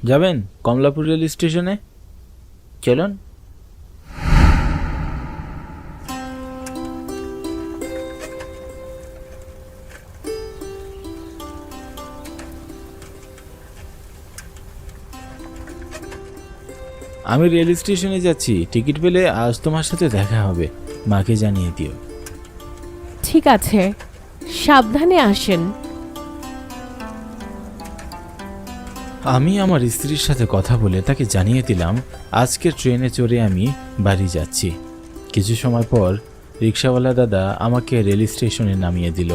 যাবেন কমলাপুর রেল স্টেশনে? চলুন। আমি রেল স্টেশনে যাচ্ছি, টিকিট পেলে আজ তোমার সাথে দেখা হবে, মাকে জানিয়ে দিও। ঠিক আছে, সাবধানে আসেন। আমি আমার স্ত্রীর সাথে কথা বলে তাকে জানিয়ে দিলাম আজকের ট্রেনে চড়ে আমি বাড়ি যাচ্ছি। কিছু সময় পর রিক্সাওয়ালা দাদা আমাকে রেল স্টেশনে নামিয়ে দিল।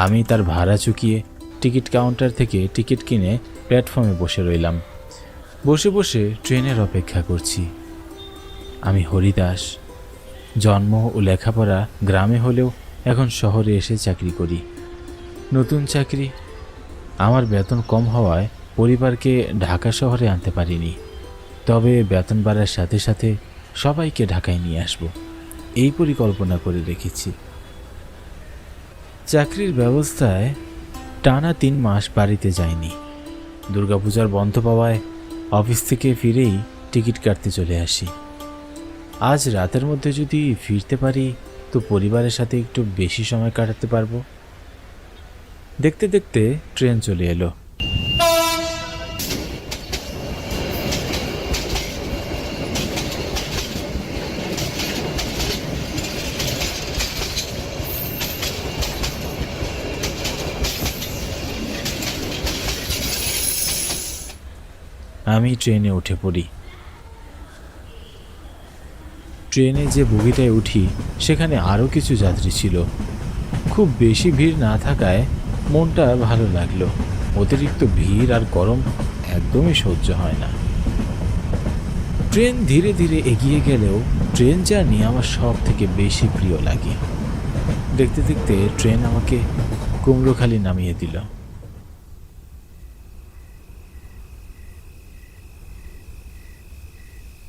আমি তার ভাড়া চুকিয়ে টিকিট কাউন্টার থেকে টিকিট কিনে প্ল্যাটফর্মে বসে রইলাম। বসে বসে ট্রেনের অপেক্ষা করছি। আমি হরিদাস, জন্ম ও লেখাপড়া গ্রামে হলেও এখন শহরে এসে চাকরি করি। নতুন চাকরি, আমার বেতন কম হওয়ায় পরিবারকে ঢাকা শহরে আনতে পারিনি। তবে বেতন বাড়ার সাথে সাথে সবাইকে ঢাকায় নিয়ে আসব, এই পরিকল্পনা করে রেখেছি। চাকরির ব্যবস্থায় টানা 3 মাস বাড়িতে যাইনি। দুর্গাপূজার বন্ধ পাওয়ায় অফিস থেকে ফিরেই টিকিট কাটতে চলে আসি। আজ রাতের মধ্যে যদি ফিরতে পারি তো পরিবারের সাথে একটু বেশি সময় কাটাতে পারবো। দেখতে দেখতে ট্রেন চলে এলো। আমি ট্রেনে উঠে পড়ি। ট্রেনে যে বগিটায় উঠি সেখানে আরও কিছু যাত্রী ছিল। খুব বেশি ভিড় না থাকায় মনটা ভালো লাগলো। অতিরিক্ত ভিড় আর গরম একদমই সহ্য হয় না। ট্রেন ধীরে ধীরে এগিয়ে গেলেও ট্রেন জার্নি আমার সব থেকে বেশি প্রিয় লাগে। দেখতে দেখতে ট্রেন আমাকে কুমড়োখালি নামিয়ে দিল।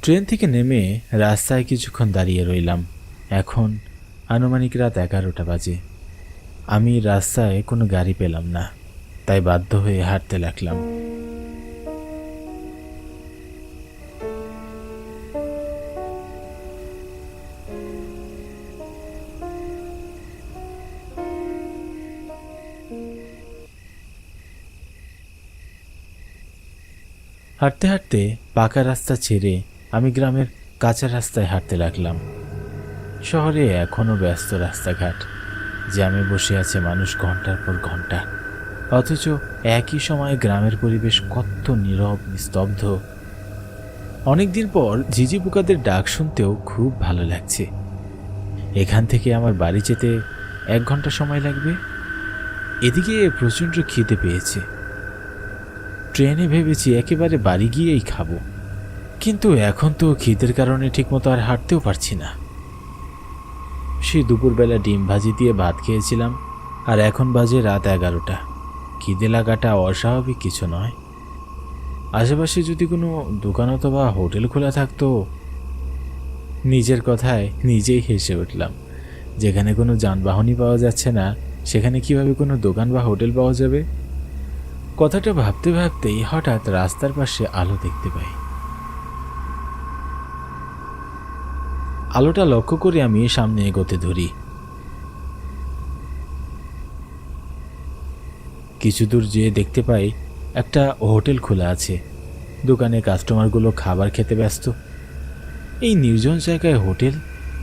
ট্রেন থেকে নেমে রাস্তায় কিছুক্ষণ দাঁড়িয়ে রইলাম। এখন আনুমানিক রাত 11টা বাজে। আমি রাস্তায় কোনো গাড়ি পেলাম না, তাই বাধ্য হয়ে হাঁটতে লাগলাম। হাঁটতে হাঁটতে পাকা রাস্তা ছেড়ে আমি গ্রামের কাঁচা রাস্তায় হাঁটতে লাগলাম। শহরে এখনও ব্যস্ত রাস্তাঘাট, জ্যামে বসে আছে মানুষ ঘন্টার পর ঘন্টা, অথচ একই সময়ে গ্রামের পরিবেশ কত নীরব নিস্তব্ধ। অনেকদিন পর ঝিঝি পোকাদের ডাক শুনতেও খুব ভালো লাগছে। এখান থেকে আমার বাড়ি যেতে 1 ঘন্টা সময় লাগবে। এদিকে প্রচণ্ড খিদে পেয়েছে। ট্রেনে ভেবেছি একেবারে বাড়ি গিয়েই খাবো, কিন্তু এখন তো খিদের কারণে ঠিকমতো আর হাঁটতেও পারছি না। সেই দুপুরবেলা ডিম ভাজি দিয়ে ভাত খেয়েছিলাম, আর এখন বাজে রাত 11টা। খিদে লাগাটা অস্বাভাবিক কিছু নয়। আশেপাশে যদি কোনো দোকান অথবা হোটেল খোলা থাকতো। নিজের কথায় নিজেই হেসে উঠলাম। যেখানে কোনো যানবাহনই পাওয়া যাচ্ছে না সেখানে কিভাবে কোনো দোকান বা হোটেল পাওয়া যাবে? কথাটা ভাবতে ভাবতেই হঠাৎ রাস্তার পাশে আলো দেখতে পাই। আলোটা লক্ষ্য করে আমি সামনে এগোতে ধরি। কিছু দূর যেয়ে দেখতে পাই একটা হোটেল খোলা আছে। দোকানে কাস্টমারগুলো খাবার খেতে ব্যস্ত। এই নির্জন জায়গায় হোটেল,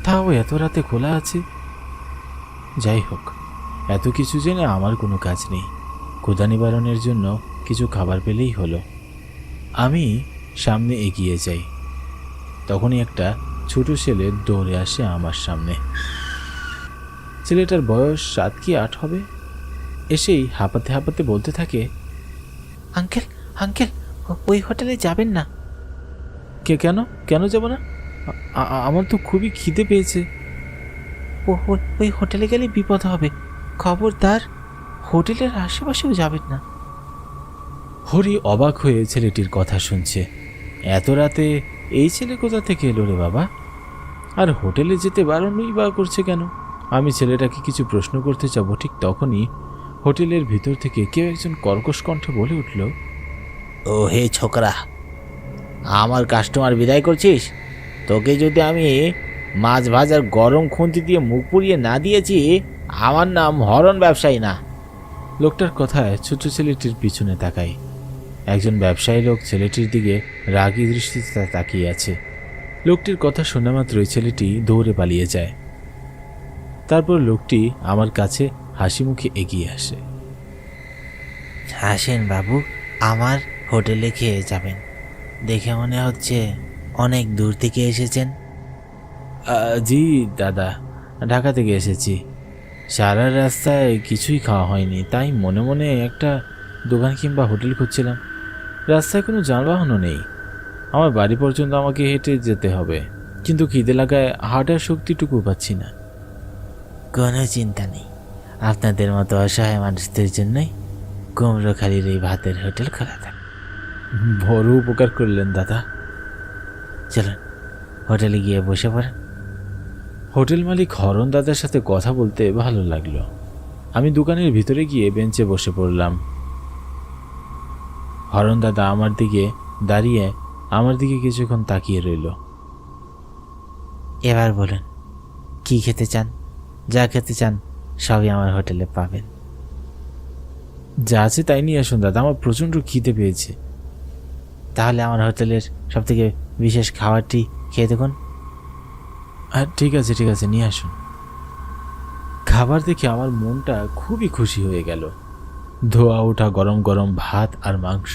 তাও এত রাতে খোলা আছে। যাই হোক, এত কিছু জেনে আমার কোনো কাজ নেই। ক্ষুধা নিবারণের জন্য কিছু খাবার পেলেই হলো। আমি সামনে এগিয়ে যাই। তখনই একটা ছোট ছেলে দৌড়ে আসে আমার সামনে। ছেলেটার বয়স 7 কি 8 হবে। এসেই হাঁপাতে হাঁপাতে বলতে থাকে, আঙ্কেল আঙ্কেল, ওই হোটেলে যাবেন না। কেন কেন যাব না? আমার তো খুবই খিদে পেয়েছে। ওই হোটেলে গেলে বিপদ হবে, খবরদার হোটেলের আশেপাশেও যাবেন না। হরি অবাক হয়ে ছেলেটির কথা শুনছে। এত রাতে এই ছেলে কোথা থেকে এলো রে বাবা? আর হোটেলে যেতে বারণই বা করছে কেন? আমি ছেলেটাকে কিছু প্রশ্ন করতে যাব, ঠিক তখনই হোটেলের ভিতর থেকে কেউ একজন কর্কশ কণ্ঠে বলে উঠল, ও হে ছোকরা, আমার কাস্টমার বিদায় করছিস? তোকে যদি আমি মাছ ভাজার গরম খুন্তি দিয়ে মুখ পুড়িয়ে না দিয়েছি, আমার নাম হরণ ব্যবসায়ী না। লোকটার কথায় ছোট ছেলেটির পিছনে তাকাই। একজন ব্যবসায়ী লোক ছেলেটির দিকে রাগী দৃষ্টিতে তাকিয়ে আছে। লোকটির কথা শোনা মাত্রই ছেলেটি দৌড়ে পালিয়ে যায়। তারপর লোকটি আমার কাছে হাসি মুখে এগিয়ে আসে। আসেন বাবু, আমার হোটেলে খেয়ে যাবেন। দেখে মনে হচ্ছে অনেক দূর থেকে এসেছেন। জি দাদা, ঢাকা থেকে এসেছি। সারা রাস্তায় কিছুই খাওয়া হয়নি, তাই মনে মনে একটা দোকান কিংবা হোটেল খুঁজছিলাম। রাস্তায় কোনো যানবাহনও নেই, আমার বাড়ি পর্যন্ত আমাকে হেঁটে যেতে হবে, কিন্তু খিদে লাগায় হাঁটার শক্তিটুকু পাচ্ছি না। কোনো চিন্তা নেই, আপনাদের মতো অসহায় মানুষদের জন্যই কুমড়োখালির এই ভাতের হোটেল খোলা থাকে। বড় উপকার করলেন দাদা। চলুন হোটেলে গিয়ে বসে পড়েন। হোটেল মালিক হরণ দাদার সাথে কথা বলতে ভালো লাগলো। আমি দোকানের ভিতরে গিয়ে বেঞ্চে বসে পড়লাম। হরণ দাদা আমার দিকে দাঁড়িয়ে আমার দিকে কিছুক্ষণ তাকিয়ে রইল। এবার বলুন, কি খেতে চান? যা খেতে চান সবই আমার হোটেলে পাবেন। যা আছে তাই নিয়ে আসুন দাদা, আমার প্রচণ্ড খিদে পেয়েছে। তাহলে আমার হোটেলের সবথেকে বিশেষ খাবারটি খেয়ে দেখুন। আর ঠিক আছে নিয়ে আসুন। খাবার দেখে আমার মনটা খুবই খুশি হয়ে গেল। ধোয়া ওঠা গরম গরম ভাত আর মাংস।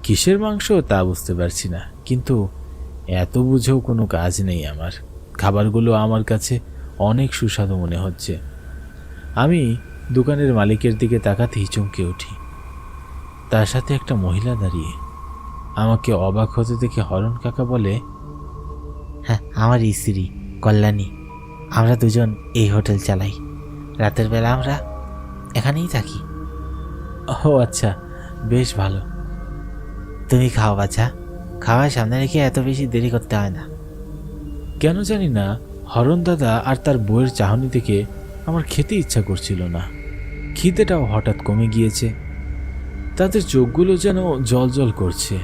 কিসের মাংস তা বুঝতে পারছি না, কিন্তু এত বুঝেও কোনো কাজ নেই আমার। খাবারগুলো আমার কাছে অনেক সুস্বাদু মনে হচ্ছে। আমি দোকানের মালিকের দিকে তাকাতেই চমকে উঠি। তার সাথে একটা মহিলা দাঁড়িয়ে। আমাকে অবাক হতে দেখে হরণ কাকা বলে, হ্যাঁ, আমার স্ত্রী কল্যাণী। আমরা দুজন এই হোটেল চালাই। রাতের বেলা আমরা এখানেই থাকি। ও আচ্ছা, বেশ ভালো। তুমি খাও বাচ্চা, খাওয়ার সামনে রেখে এত বেশি দেরি করতে হয় না। কেন জানি না হরণ দাদা আর তার বউয়ের চাহনি থেকে আমার খেতে ইচ্ছা করছিল না। খিদেটাও হঠাৎ কমে গিয়েছে। তাদের চোখগুলো যেন জল জল করছে।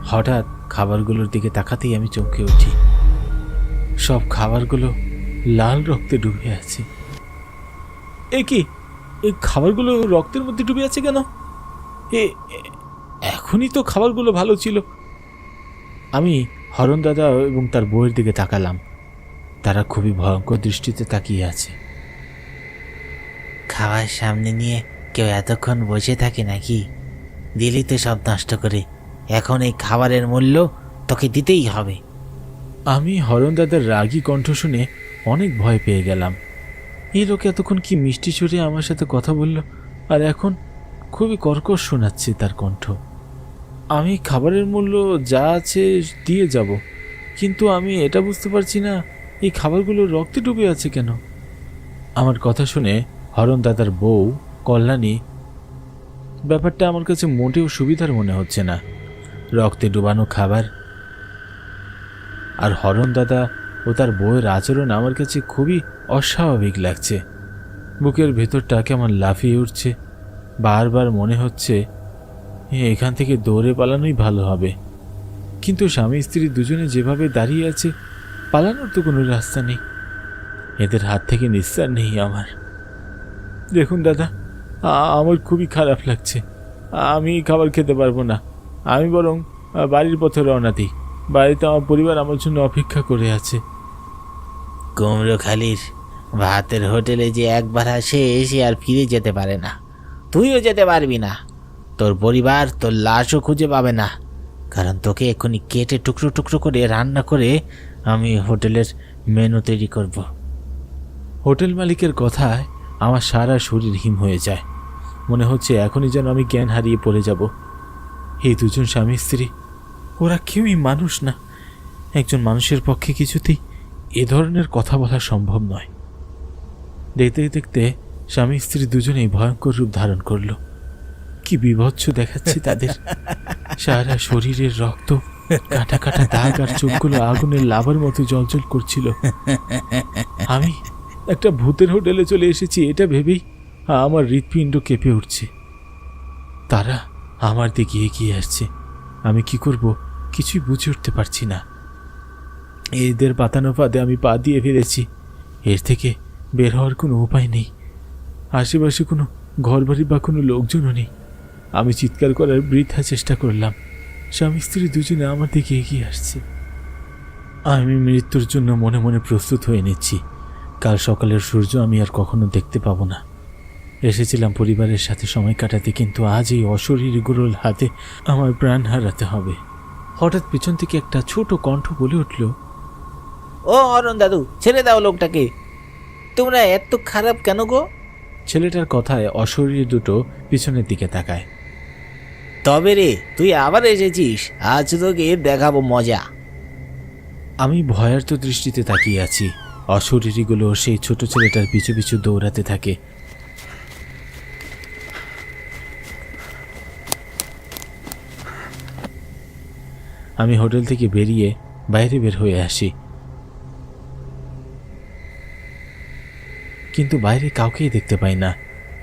হঠাৎ খাবারগুলোর দিকে তাকাতেই আমি চমকে উঠি। সব খাবারগুলো লাল রক্তে ডুবে আছে। এ কি, এই খাবারগুলো রক্তের মধ্যে ডুবে আছে কেন? এখনই তো খাবারগুলো ভালো ছিল। আমি হরণ দাদা এবং তার বউয়ের দিকে তাকালাম। তারা খুবই ভয়ঙ্কর দৃষ্টিতে তাকিয়ে আছে। খাবার সামনে নিয়ে কেউ এতক্ষণ বসে থাকে নাকি? দিলি তো সব নষ্ট করে। এখন এই খাবারের মূল্য তোকে দিতেই হবে। আমি হরণ দাদার রাগী কণ্ঠ শুনে অনেক ভয় পেয়ে গেলাম। এই লোক এতক্ষণ কি মিষ্টি সুরে আমার সাথে কথা বলল, আর এখন খুবই কর্কশ শোনাচ্ছে তার কণ্ঠ। আমি খাবারের মূল্য যা আছে দিয়ে যাব, কিন্তু আমি এটা বুঝতে পারছি না এই খাবারগুলো রক্তে ডুবে আছে কেন। আমার কথা শুনে হরণ দাদার বউ কল্যাণী, ব্যাপারটা আমার কাছে মোটেও সুবিধার মনে হচ্ছে না। রক্তে ডুবানো খাবার আর হরণ দাদা ও তার বউয়ের আচরণ আমার কাছে খুবই অস্বাভাবিক লাগছে। বুকের ভেতরটা কেমন লাফিয়ে উঠছে। বারবার মনে হচ্ছে এখান থেকে দৌড়ে পালানোই ভালো হবে, কিন্তু স্বামী স্ত্রী দুজনে যেভাবে দাঁড়িয়ে আছে, পালানোর তো কোনো রাস্তা নেই। এদের হাত থেকে নিস্তার নেই আমার। দেখুন দাদা, আমার খুবই খারাপ লাগছে। আমি খাবার খেতে পারবো না। আমি বরং বাড়ির পথে রওনা দিই। বাড়িতে আমার পরিবার আমার জন্য অপেক্ষা করে আছে। কুমড়োখালির ভাতের হোটেলে যে একবার আসে এসে আর ফিরে যেতে পারে না। তুইও যেতে পারবি না। তোর পরিবার তোর লাশও খুঁজে পাবে না, কারণ তোকে এক্ষুনি কেটে টুকরো টুকরো করে রান্না করে আমি হোটেলের মেনু তৈরি করব। হোটেল মালিকের কথায় আমার সারা শরীর হিম হয়ে যায়। মনে হচ্ছে এখনই যেন আমি জ্ঞান হারিয়ে পড়ে যাব। এই দুজন স্বামী স্ত্রী, ওরা কেউই মানুষ না। একজন মানুষের পক্ষে কিছুতেই এ ধরনের কথা বলা সম্ভব নয়। দেখতে দেখতে স্বামী স্ত্রী দুজনেই ভয়ঙ্কর রূপ ধারণ করল। কি বিভৎস দেখাচ্ছে তাদের। সারা শরীরের রক্ত, কাটা কাটা দাগ, আর চোখগুলো আগুনের লাভার মতো জ্বলজ্বল করছিল। একটা ভূতের হোটেলে চলে এসেছি এটা ভেবেই আমার হৃৎপিণ্ড কেঁপে উঠছে। তারা আমার দিকে এগিয়ে আসছে। আমি কি করব কিছুই বুঝে উঠতে পারছি না। এদের পাতানো ফাঁদে আমি পা দিয়ে ফেলেছি। এর থেকে বের হওয়ার কোনো উপায় নেই। আশেপাশে কোনো ঘরবাড়ি বা কোনো লোকজনও নেই। আমি চিৎকার করার বৃথা চেষ্টা করলাম। স্বামী স্ত্রী দুজনে আমার দিকে এগিয়ে আসছে। আমি মৃত্যুর জন্য মনে মনে প্রস্তুত হয়ে নিচ্ছি। কাল সকালের সূর্য আমি আর কখনো দেখতে পাবো না। এসেছিলাম পরিবারের সাথে সময় কাটাতে, কিন্তু আজ এই অশরীরগুলোর হাতে আমার প্রাণ হারাতে হবে। হঠাৎ পিছন থেকে একটা ছোট কণ্ঠ বলে উঠল, ও অরুণ দাদু, ছেড়ে দাও লোকটাকে। তোমরা এত খারাপ কেন গো? ছেলেটার কথায় অশরীর দুটো পিছনের দিকে তাকায়। তবে রে, তুই আবার এসেছিস, আজ তোকে দেখাবো মজা। আমি ভয়ার্ত দৃষ্টিতে তাকিয়ে আছি। অশরীরীগুলো সেই ছোট ছেলেটার পিছু পিছু দৌড়াতে থাকে। আমি হোটেল থেকে বেরিয়ে বাইরে বের হয়ে আসি, কিন্তু বাইরে কাউকেই দেখতে পাই না।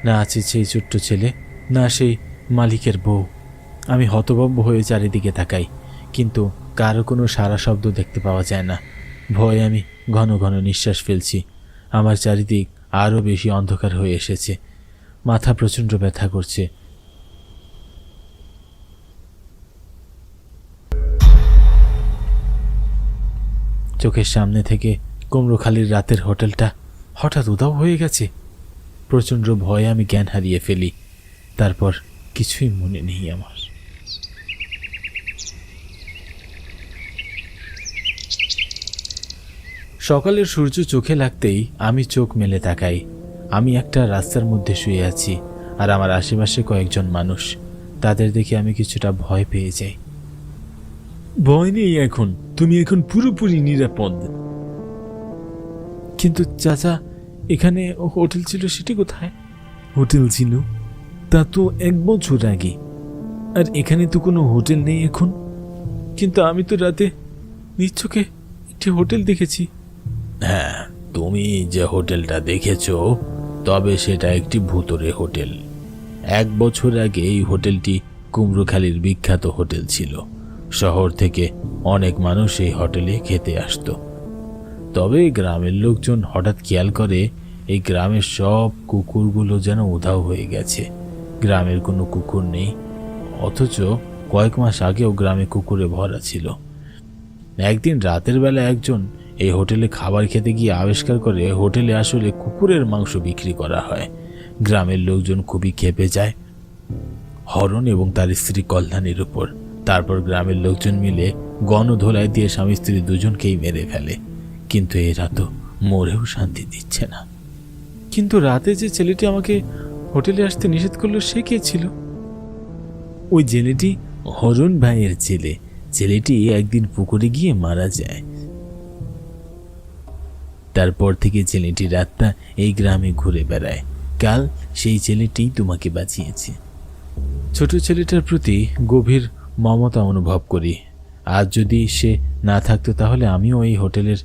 না আছে সেই ছোট্ট ছেলে, না সেই মালিকের বউ। আমি হতভম্ব হয়ে চারিদিকে তাকাই, কিন্তু কারো কোনো সারা শব্দ দেখতে পাওয়া যায় না। ভয়ে আমি ঘন ঘন নিঃশ্বাস ফেলছি। আমার চারিদিক আরও বেশি অন্ধকার হয়ে এসেছে। মাথা প্রচণ্ড ব্যথা করছে। চোখের সামনে থেকে কুমড়োখালির রাতের হোটেলটা হঠাৎ উধাও হয়ে গেছে। প্রচণ্ড ভয়ে আমি জ্ঞান হারিয়ে ফেলি। তারপর কিছুই মনে নেই আমার। সকালের সূর্য চোখে লাগতেই আমি চোখ মেলে তাকাই। আমি একটা রাস্তার মধ্যে শুয়ে আছি, আর আমার আশেপাশে কয়েকজন মানুষ। তাদের দেখে আমি কিছুটা ভয় পেয়ে যাই। ভয় নেই এখন, তুমি এখন পুরোপুরি নিরাপদ। কিন্তু চাচা, এখানে হোটেল ছিল, সেটি কোথায়? হোটেল ছিল তা তো 1 বছর আগে, আর এখানে তো কোনো হোটেল নেই এখন। কিন্তু আমি তো রাতে নিজ চোখে একটি হোটেল দেখেছি। হ্যাঁ, তুমি যে হোটেলটা দেখেছো, তবে সেটা একটি ভুতুড়ে হোটেল। 1 বছর আগে এই হোটেলটি কুমড়োখালির বিখ্যাত হোটেল ছিল। শহর থেকে অনেক মানুষ এই হোটেলে খেতে আসতো। তবে গ্রামের লোকজন হঠাৎ খেয়াল করে এই গ্রামের সব কুকুরগুলো যেন উধাও হয়ে গেছে। গ্রামের কোনো কুকুর নেই, অথচ কয়েক মাস আগেও গ্রামে কুকুরে ভরা ছিল। একদিন রাতের বেলা একজন এই হোটেলে খাবার খেতে গিয়ে আবিষ্কার করে হোটেলে আসলে কুকুরের মাংস বিক্রি করা হয়। গ্রামের লোকজন খুবই ক্ষেপে যায় হরণ এবং তার স্ত্রী কল্যাণীর উপর। তারপর গ্রামের লোকজন মিলে গণধোলাই দিয়ে স্বামী স্ত্রী দুজনকেই মেরে ফেলে। কিন্তু এরা তো মরেও শান্তি দিচ্ছে না। কিন্তু রাতে যে ছেলেটি আমাকে হোটেলে আসতে নিষেধ করলো, সে কে ছিল? ওই ছেলেটি হরণ ভাইয়ের ছেলে। ছেলেটি একদিন পুকুরে গিয়ে মারা যায়। তারপর থেকে ছেলেটি রাতটা এই গ্রামে ঘুরে বেড়ায়। কাল সেই ছেলেটিই তোমাকে বাঁচিয়েছে। ছোট ছেলেটার প্রতি গভীর মমতা অনুভব করি। আজ যদি সে না থাকতো, তাহলে আমিও এই হোটেলের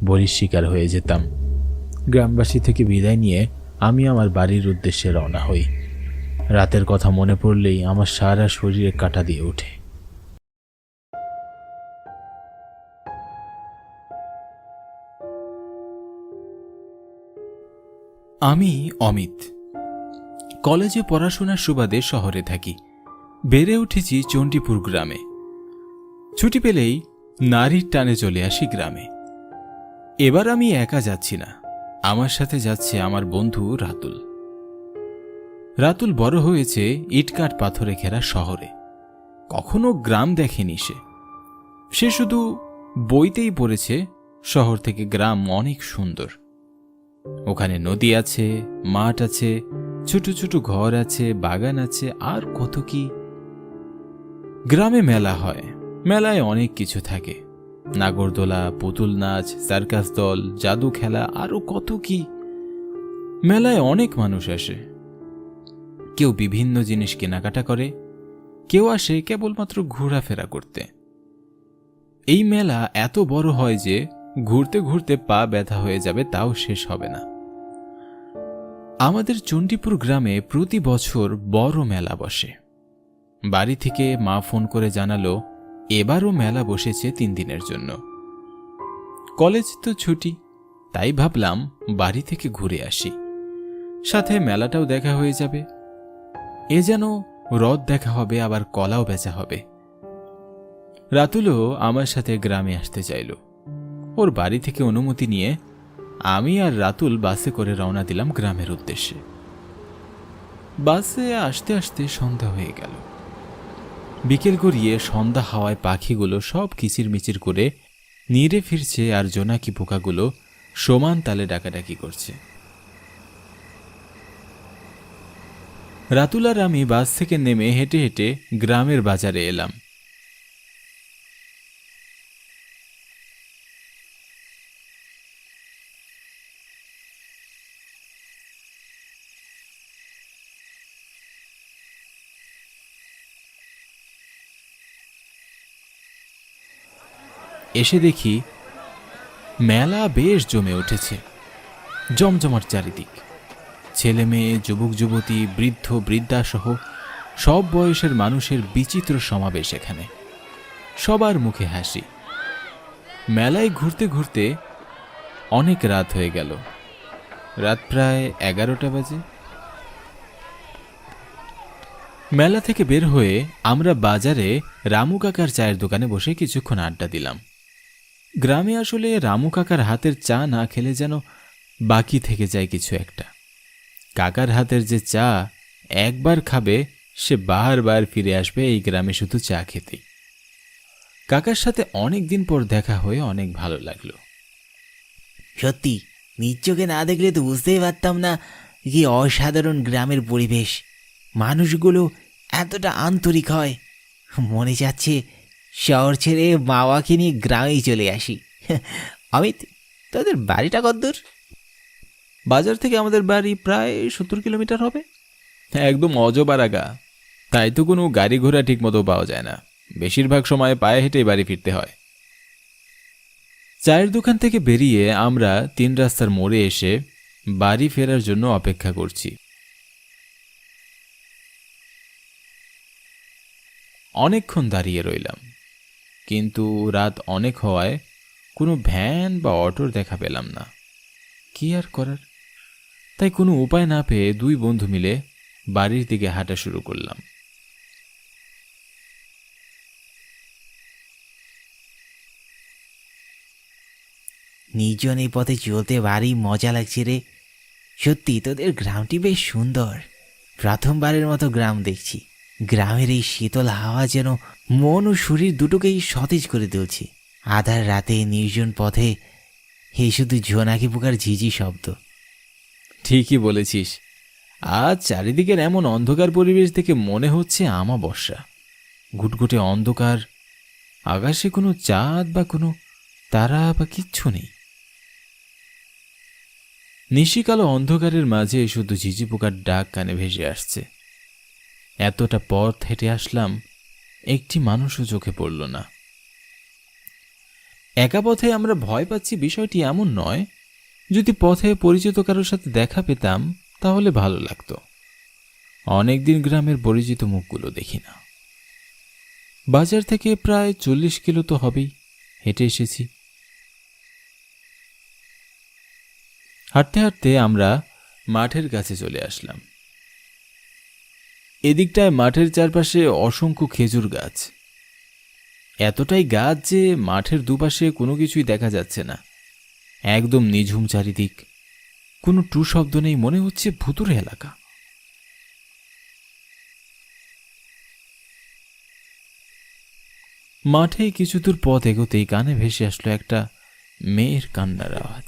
বলির শিকার হয়ে যেতাম। গ্রামবাসী থেকে বিদায় নিয়ে আমি আমার বাড়ির উদ্দেশ্যে রওনা হই। রাতের কথা মনে পড়লেই আমার সারা শরীরে কাঁটা দিয়ে ওঠে। আমি অমিত। কলেজে পড়াশোনার সুবাদে শহরে থাকি। বেড়ে উঠেছি চণ্ডীপুর গ্রামে। ছুটি পেলেই নারীর টানে চলে আসি গ্রামে। এবার আমি একা যাচ্ছি না, আমার সাথে যাচ্ছে আমার বন্ধু রাতুল। রাতুল বড় হয়েছে ইটকাঠ পাথরে ঘেরা শহরে। কখনো গ্রাম দেখেনি সে শুধু বইতেই পড়েছে শহর থেকে গ্রাম অনেক সুন্দর। ওখানে নদী আছে, মাঠ আছে, ছোট ছোট ঘর আছে, বাগান আছে, আর কত কি। গ্রামে মেলা হয়, মেলায় অনেক কিছু থাকে। নাগরদোলা, পুতুল নাচ, সার্কাস দল, জাদু খেলা, আরো কত কি। মেলায় অনেক মানুষ আসে। কেউ বিভিন্ন জিনিস কেনাকাটা করে, কেউ আসে কেবলমাত্র ঘোরাফেরা করতে। এই মেলা এত বড় হয় যে ঘুরতে ঘুরতে পা ব্যথা হয়ে যাবে, তাও শেষ হবে না। আমাদের চণ্ডীপুর গ্রামে প্রতি বছর বড় মেলা বসে। বাড়ি থেকে মা ফোন করে জানালো এবারও মেলা বসেছে 3 দিনের জন্য। কলেজ তো ছুটি, তাই ভাবলাম বাড়ি থেকে ঘুরে আসি, সাথে মেলাটাও দেখা হয়ে যাবে। এ যেন হ্রদ দেখা হবে, আবার কলাও বেচা হবে। রাতুলও আমার সাথে গ্রামে আসতে চাইল। ওর বাড়ি থেকে অনুমতি নিয়ে আমি আর রাতুল বাসে করে রওনা দিলাম গ্রামের উদ্দেশ্যে। বাসে আসতে আসতে সন্ধ্যা হয়ে গেল। বিকেল গড়িয়ে সন্ধ্যা হাওয়ায় পাখিগুলো সব কিচিরমিচির করে নীড়ে ফিরছে, আর জোনাকি পোকাগুলো সমান তালে ডাকাডাকি করছে। রাতুল আর আমি বাস থেকে নেমে হেঁটে হেঁটে গ্রামের বাজারে এলাম। এসে দেখি মেলা বেশ জমে উঠেছে, জমজমাট চারিদিক। ছেলে মেয়ে, যুবক যুবতী, বৃদ্ধ বৃদ্ধা সহ সব বয়সের মানুষের বিচিত্র সমাবেশ এখানে। সবার মুখে হাসি। মেলায় ঘুরতে ঘুরতে অনেক রাত হয়ে গেল। রাত প্রায় 11টা বাজে। মেলা থেকে বের হয়ে আমরা বাজারে রামু কাকার চায়ের দোকানে বসে কিছুক্ষণ আড্ডা দিলাম। গ্রামে আসলে রামু কাকার হাতের চা না খেলে যেন বাকি থেকে যায় কিছু একটা। কাকার হাতের যে চা একবার খাবে সে বারবার ফিরে আসবে এই গ্রামে শুধু চা খেতে। কাকার সাথে অনেক দিন পর দেখা হয়ে অনেক ভালো লাগলো। সত্যি নিজ চোখে না দেখলে তো বুঝতেই পারতাম না কি অসাধারণ গ্রামের পরিবেশ। মানুষগুলো এতটা আন্তরিক হয়, মনে যাচ্ছে শহর ছেড়ে মাওয়াকে নিয়ে গ্রামেই চলে আসি। অমিত, তোদের বাড়িটা কতদূর? বাজার থেকে আমাদের বাড়ি প্রায় 70 কিলোমিটার হবে। একদম অজবারাগা, তাই তো কোনো গাড়ি ঘোড়া ঠিক মতো পাওয়া যায় না। বেশিরভাগ সময় পায়ে হেঁটেই বাড়ি ফিরতে হয়। চায়ের দোকান থেকে বেরিয়ে আমরা 3 রাস্তার মোড়ে এসে বাড়ি ফেরার জন্য অপেক্ষা করছি। অনেকক্ষণ দাঁড়িয়ে রইলাম, কিন্তু রাত অনেক হওয়ায় কোনো ভ্যান বা অটোর দেখা পেলাম না। কি আর করার, তাই কোনো উপায় না পেয়ে 2 বন্ধু মিলে বাড়ির দিকে হাঁটা শুরু করলাম। নির্জন এই পথে চলতে ভারী মজা লাগছে রে। সত্যি তোদের গ্রামটি বেশ সুন্দর। প্রথমবারের মতো গ্রাম দেখছি। গ্রামের এই শীতল হাওয়া যেন মন ও শরীর দুটোকেই সতেজ করে তুলছে। আধার রাতে নির্জন পথে এই শুধু জোনাকি পোকার ঝিঝি শব্দ। ঠিকই বলেছিস। আজ চারিদিকের এমন অন্ধকার পরিবেশ দেখে মনে হচ্ছে আমাবস্যা। ঘুটঘুটে অন্ধকার, আকাশে কোনো চাঁদ বা কোনো তারা বা কিচ্ছু নেই। নিশিকালো অন্ধকারের মাঝে শুধু ঝিঝি পোকার ডাক কানে ভেসে আসছে। এতটা পথ হেঁটে আসলাম, একটি মানুষও চোখে পড়ল না। একা পথে আমরা ভয় পাচ্ছি বিষয়টি এমন নয়। যদি পথে পরিচিত কারোর সাথে দেখা পেতাম তাহলে ভালো লাগতো। অনেকদিন গ্রামের পরিচিত মুখগুলো দেখি না। বাজার থেকে প্রায় 40 কিলো তো হবেই হেঁটে এসেছি। হাঁটতে হাঁটতে আমরা মাঠের কাছে চলে আসলাম। এদিকটায় মাঠের চারপাশে অসংখ্য খেজুর গাছ। এতটাই গাছ যে মাঠের দুপাশে কোনো কিছুই দেখা যাচ্ছে না। একদম নিঝুম চারিদিক, কোনো টু শব্দ নেই, মনে হচ্ছে ভুতুড়ে এলাকা। মাঠে কিছু দূর পথ এগোতেই কানে ভেসে আসলো একটা মেয়ের কান্নার আওয়াজ।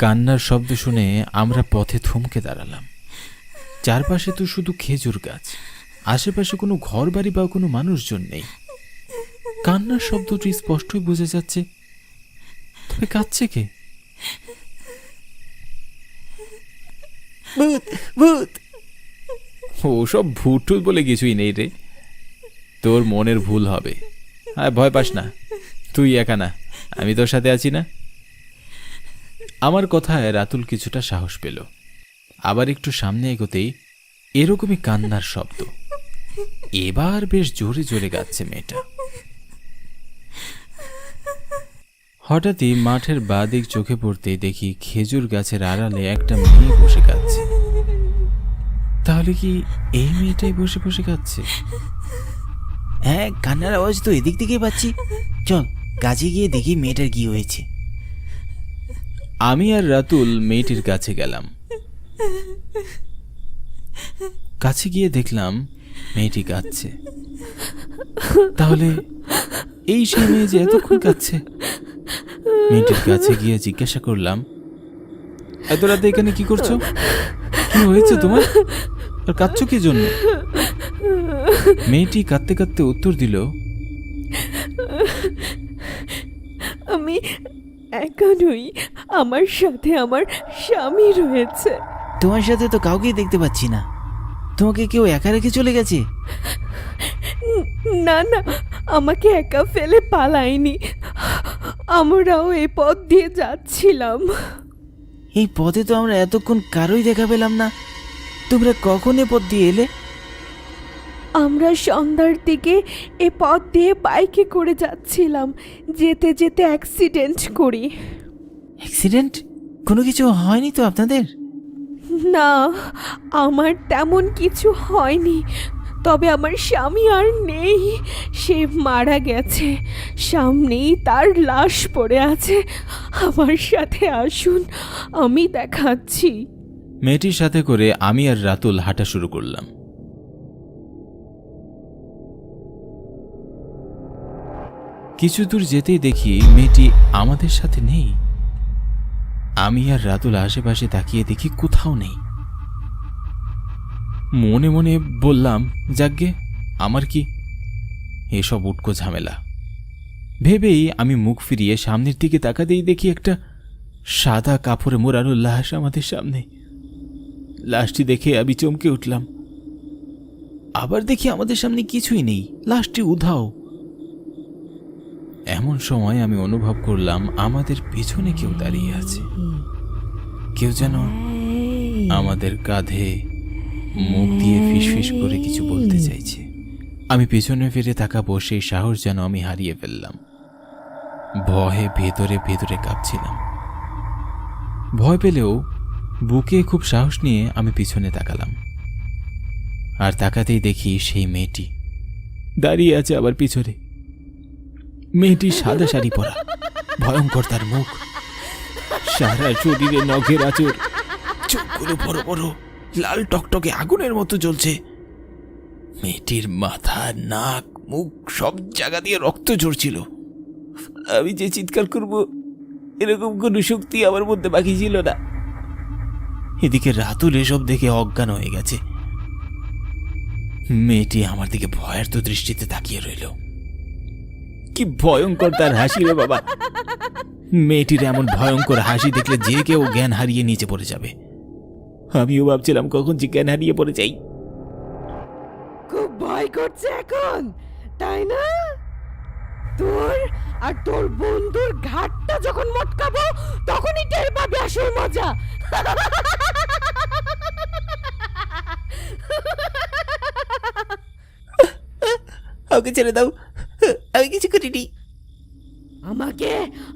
কান্নার শব্দ শুনে আমরা পথে থমকে দাঁড়ালাম। চারপাশে তো শুধু খেজুর গাছ, আশেপাশে কোনো ঘর বাড়ি বা কোনো মানুষজন নেই। কান্নার শব্দটি স্পষ্টই বোঝা যাচ্ছে, তবে কাঁদছে কে? ভূত, ভূত। ওসব ভূত টুত বলে কিছুই নেই রে, তোর মনের ভুল হবে। আর ভয় পাস না, তুই একা না, আমি তোর সাথে আছি না। আমার কথায় রাতুল কিছুটা সাহস পেল। আবার একটু সামনে এগোতেই এরকমই কান্নার শব্দ। এবার বেশ জোরে জোরে গাচ্ছে মেয়েটা। হঠাৎই মাঠের বাঁ দিক চোখে পড়তেই দেখি খেজুর গাছের আড়ালে একটা মেয়ে বসে কাঁদছে। তাহলে কি এই মেয়েটাই বসে বসে কাঁদছে? হ্যাঁ, কান্নার আওয়াজ তো এদিক থেকেই পাচ্ছি। চল কাছে গিয়ে দেখি মেয়েটার কি হয়েছে। আমি আর রাতুল মেয়েটির কাছে গেলাম। কাছে গিয়ে দেখলাম মেয়েটি কাঁদছে। তাহলে এই সেই মেয়ে যে এতক্ষণ কাঁদছে। মেয়েটির কাছে গিয়ে জিজ্ঞাসা করলাম, এত রাতে এখানে কি করছো? কি হয়েছে তোমার? আর কাঁদছো কি জন্য? মেয়েটি কাঁদতে কাঁদতে উত্তর দিল, আমি একা নই, আমার সাথে আমার স্বামী রয়েছে। তোমার সাথে তো কাউকেই দেখতে পাচ্ছি না। তোমাকে কেউ একা রেখে চলে গেছে? না না, আমাকে একা ফেলে পালায়নি। আমরাও এই পথ দিয়ে যাচ্ছিলাম। এই পথে তো আমরা এতক্ষণ কারোই দেখা পেলাম না। তোমরা কখন এ পথ দিয়ে এলে? আমরা সন্ধ্যার দিকে এ পথ দিয়ে বাইকে করে যাচ্ছিলাম। যেতে যেতে অ্যাক্সিডেন্ট করি। অ্যাক্সিডেন্ট? কোনো কিছু হয়নি তো আপনাদের? না, আমার তেমন কিছু হয়নি। তবে আমার স্বামী আর নেই, সে মারা গেছে। সামনেই তার লাশ পড়ে আছে। আমার সাথে আসুন, আমি দেখাচ্ছি। মেয়েটির সাথে করে আমি আর রাতুল হাঁটা শুরু করলাম। কিছু দূর যেতেই দেখি মেয়েটি আমাদের সাথে নেই। আমি আর রাতুল আশেপাশে তাকিয়ে দেখি কোথাও নেই। মনে মনে বললাম, যাকগে, আমার কি, এসব উটকো ঝামেলা ভেবেই আমি মুখ ফিরিয়ে সামনের দিকে তাকাতেই দেখি একটা সাদা কাপড়ে মোড়ানো লাশ আমাদের সামনে। লাশটি দেখে আমি চমকে উঠলাম। আবার দেখি আমাদের সামনে কিছুই নেই, লাশটি উধাও। এমন সময় আমি অনুভব করলাম আমাদের পেছনে কেউ দাঁড়িয়ে আছে। কেউ যেন আমাদের কাঁধে মুখ দিয়ে ফিসফিস করে কিছু বলতে চাইছে। আমি পেছনে ফিরে তাকাবো, সেই সাহস যেন আমি হারিয়ে ফেললাম। ভয়ে ভেতরে ভেতরে কাঁপছিলাম। ভয় পেলেও বুকে খুব সাহস নিয়ে আমি পিছনে তাকালাম। আর তাকাতেই দেখি সেই মেয়েটি দাঁড়িয়ে আছে আবার পিছনে। মেয়েটি সাদা শাড়ি পরা, ভয়ঙ্কর তার মুখ, সারা শরীরে নখের আঁচড়, চোখগুলো বড় বড়, লাল টকটকে আগুনের মতো জ্বলছে। মেয়েটির মাথা, নাক, মুখ সব জায়গা দিয়ে রক্ত ঝরছিল। আমি যে চিৎকার করব এরকম কোনো শক্তি আমার মধ্যে বাকি ছিল না। এদিকে রাতুল এসব দেখে অজ্ঞান হয়ে গেছে। মেয়েটি আমার দিকে ভয়ের তো দৃষ্টিতে তাকিয়ে রইল। কি ভয়ঙ্কর তার হাসি রে বাবা! মেয়েটির এমন ভয়ঙ্কর হাসি দেখলে যে কেউ জ্ঞান হারিয়ে নিচে পড়ে যাবে। আমিও ভাবছিলাম কখন যে জ্ঞান হারিয়ে পড়ে যাই। খুব ভয় করছে এখন, তাই না? তোর আর তোর বন্ধুর ঘাটটা যখন মটকাবো তখনই টের পাবি আসল মজা। ওকে ছেড়ে দাও, আমি কিছু করিনি। আমাকে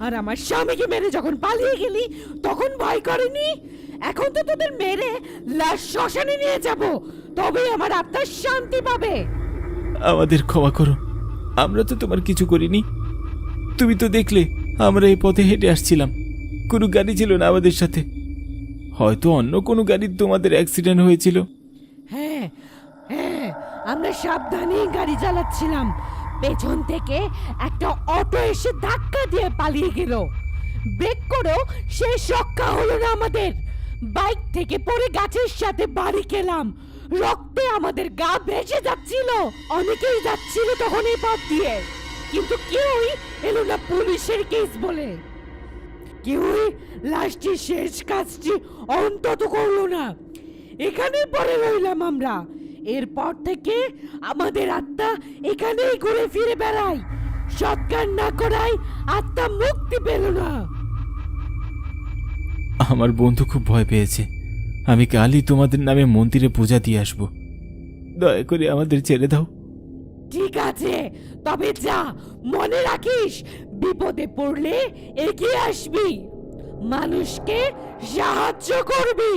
আর আমার স্বামীকে মেরে যখন পালিয়ে গেলি তখন ভয় করেনি? এখন তো তোদের মেরে লাশ শ্মশানে নিয়ে যাব, তবেই আমার আত্মা শান্তি পাবে। আমাদের ক্ষমা করো, আমরা তো তোমার কিছু করিনি। তুমি তো দেখলে আমরা এই পথে হেঁটে আসছিলাম, কোনো গাড়ি ছিল না আমাদের সাথে। হয়তো অন্য কোনো গাড়ির তোমাদের অ্যাক্সিডেন্ট হয়েছিল। হ্যাঁ হ্যাঁ, আমরা সাবধানে গাড়ি চালাচ্ছিলাম। পেছন থেকে একটা অটো এসে ধাক্কা দিয়ে পালিয়ে গেল। ব্রেক করেও শেষ রক্ষা হলো না আমাদের। বাইক থেকে পড়ে গাছের সাথে বাড়ি খেলাম। রক্তে আমাদের গা ভেসে যাচ্ছিল। অনেকেই যাচ্ছিল তখন এই পথ দিয়ে, কিন্তু কেউই এলো না পুলিশের কেস বলে। কেউই লাস্টের শেষ কাজটি অন্তত করলো না। এখানেই পড়ে রইলাম আমরা। এরপর থেকে আমাদের আত্মা এখানেই ঘুরে ফিরে বেড়ায়। সৎকার না করায় আত্মা মুক্তি পেল না। আমার বন্ধু খুব ভয় পেয়েছে। আমি কালই তোমাদের নামে মন্দিরে পূজা দিয়ে আসবো। দয়া করে আমাদের ছেড়ে দাও। ঠিক আছে, তবে যা, মনে রাখিস বিপদে পড়লে এগিয়ে আসবি, মানুষকে সাহায্য করবি।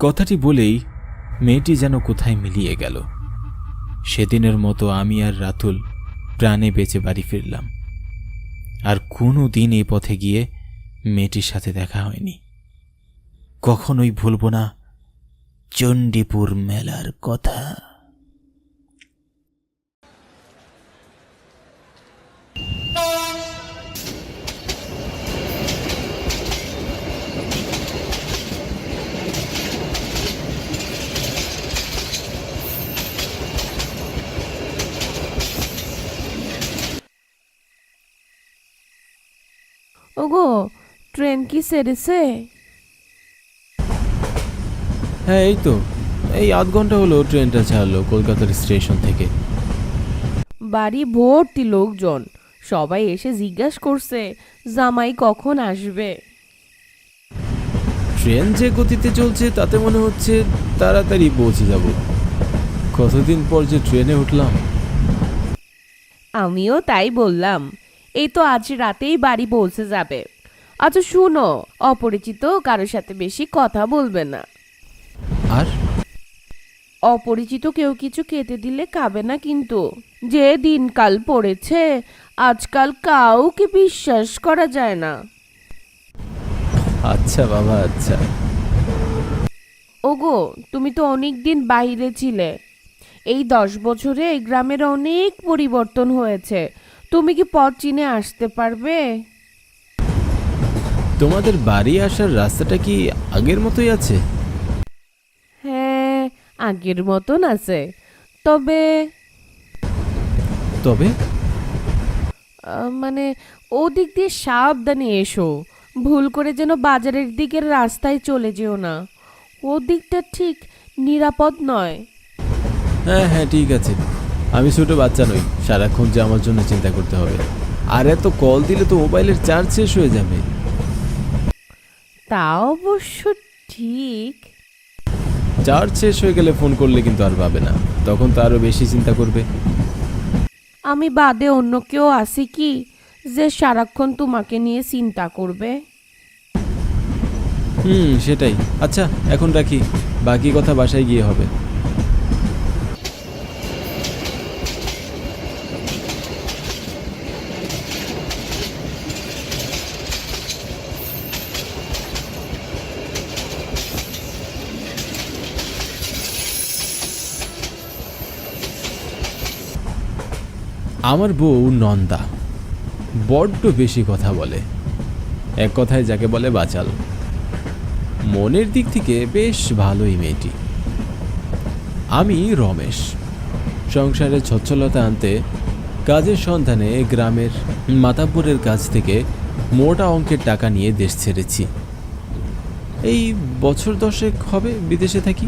কথাটি বলেই মেয়েটি যেন কোথায় মিলিয়ে গেল। সেদিনের মতো আমি আর রাতুল প্রাণে বেঁচে বাড়ি ফিরলাম। আর কোনো দিন এই পথে গিয়ে মেয়েটির সাথে দেখা হয়নি। কখনোই ভুলব না চণ্ডীপুর মেলার কথা। ওগো, ট্রেন কি সেরেছে? হ্যাঁ, এই তো এই আধ ঘন্টা হলো ট্রেনটা ছাড়লো কলকাতার স্টেশন থেকে। বাড়ি ভর্তি লোকজন, সবাই এসে জিজ্ঞাসা করছে জামাই কখন আসবে। ট্রেন যে গতিতে চলছে তাতে মনে হচ্ছে তাড়াতাড়ি পৌঁছে যাব। কতদিন পর যে ট্রেনে উঠলাম। আমিও তাই বললাম, এই তো আজ রাতেই বাড়ি পৌঁছে যাবে। আচ্ছা শুনো, অপরিচিত কারোর সাথে বেশি কথা বলবে না। আর অপরিচিত কেউ কিছু খেতে দিলে খাবে না কিন্তু। যে দিনকাল পড়েছে, আজকাল কাউকে বিশ্বাস করা যায় না। আচ্ছা বাবা, আচ্ছা। ওগো, তুমি তো অনেক দিন বাইরে ছিলে। এই 10 বছরে এই গ্রামের অনেক পরিবর্তন হয়েছে। তুমি কি পথ চিনে আসতে পারবে? তোমাদের বাড়ি আসার রাস্তাটা কি আগের মতোই আছে? হ্যাঁ, আগের মতন আছে, তবে তবে মানে ওদিক দিয়ে সাবধানে এসো। ভুল করে যেন বাজারের দিকের রাস্তায় চলে যেও না, ওদিকটা ঠিক নিরাপদ নয়। হ্যাঁ হ্যাঁ, ঠিক আছে। আমি ছোট বাচ্চা নই, সারাক্ষণ যে আমার জন্য চিন্তা করতে হবে। আর এত কল দিলে তো মোবাইলের চার্জ শেষ হয়ে যাবে। তা অবশ্য ঠিক। চার্জ শেষ হয়ে গেলে ফোন করলে কিন্তু আর পাবে না, তখন তো আরো বেশি চিন্তা করবে। আমি বাদে অন্য কেউ আছে কি যে সারাক্ষণ তোমাকে নিয়ে চিন্তা করবে? সেটাই। আচ্ছা, এখন রাখি, বাকি কথা বাসায় গিয়ে হবে। আমার বউ নন্দা বড্ড বেশি কথা বলে। এক কথায় যাকে বলে বাচাল। মনের দিক থেকে বেশ ভালোই মেয়েটি। আমি রমেশ, সংসারে সচ্ছলতা আনতে কাজের সন্ধানে গ্রামের মাতাব্বরের কাছ থেকে মোটা অঙ্কের টাকা নিয়ে দেশ ছেড়েছি। এই বছর 10 হবে বিদেশে থাকি।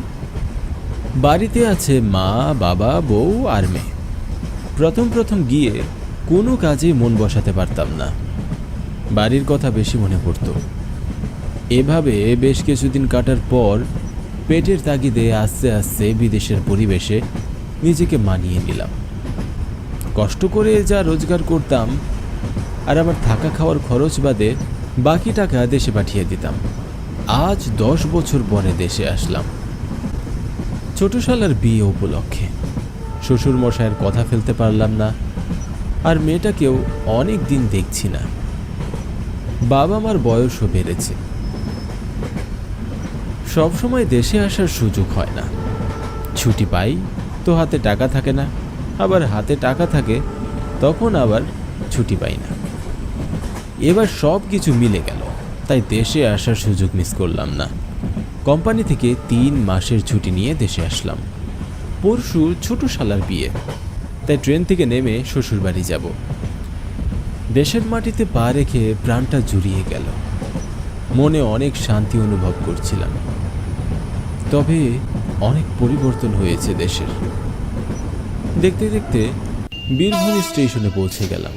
বাড়িতে আছে মা, বাবা, বউ আর মেয়ে। প্রথম গিয়ে কোনো কাজে মন বসাতে পারতাম না, বাড়ির কথা বেশি মনে পড়তো। এভাবে বেশ কিছুদিন কাটার পর পেটের তাগিদে আস্তে আস্তে বিদেশের পরিবেশে নিজেকে মানিয়ে নিলাম। কষ্ট করে যা রোজগার করতাম আর আমার থাকা খাওয়ার খরচ বাদে বাকি টাকা দেশে পাঠিয়ে দিতাম। আজ 10 বছর পরে দেশে আসলাম, ছোট শালার বিয়ে উপলক্ষে। শ্বশুর মশাইয়ের কথা ফেলতে পারলাম না, আর মেয়েটাকেও অনেক দিন দেখছি না। বাবা মার বয়সও বেড়েছে, সবসময় দেশে আসার সুযোগ হয় না। ছুটি পাই তো হাতে টাকা থাকে না, আবার হাতে টাকা থাকে তখন আবার ছুটি পাই না। এবার সব কিছু মিলে গেল, তাই দেশে আসার সুযোগ মিস করলাম না। কোম্পানি থেকে 3 মাসের ছুটি নিয়ে দেশে আসলাম। পরশু ছোট শালার বিয়ে, তাই ট্রেন থেকে নেমে শ্বশুর বাড়ি যাব। দেশের মাটিতে পা রেখে প্রাণটা জুড়িয়ে গেল। মনে অনেক শান্তি অনুভব করছিলাম। তবে অনেক পরিবর্তন হয়েছে দেশের। দেখতে দেখতে বীরভূম স্টেশনে পৌঁছে গেলাম।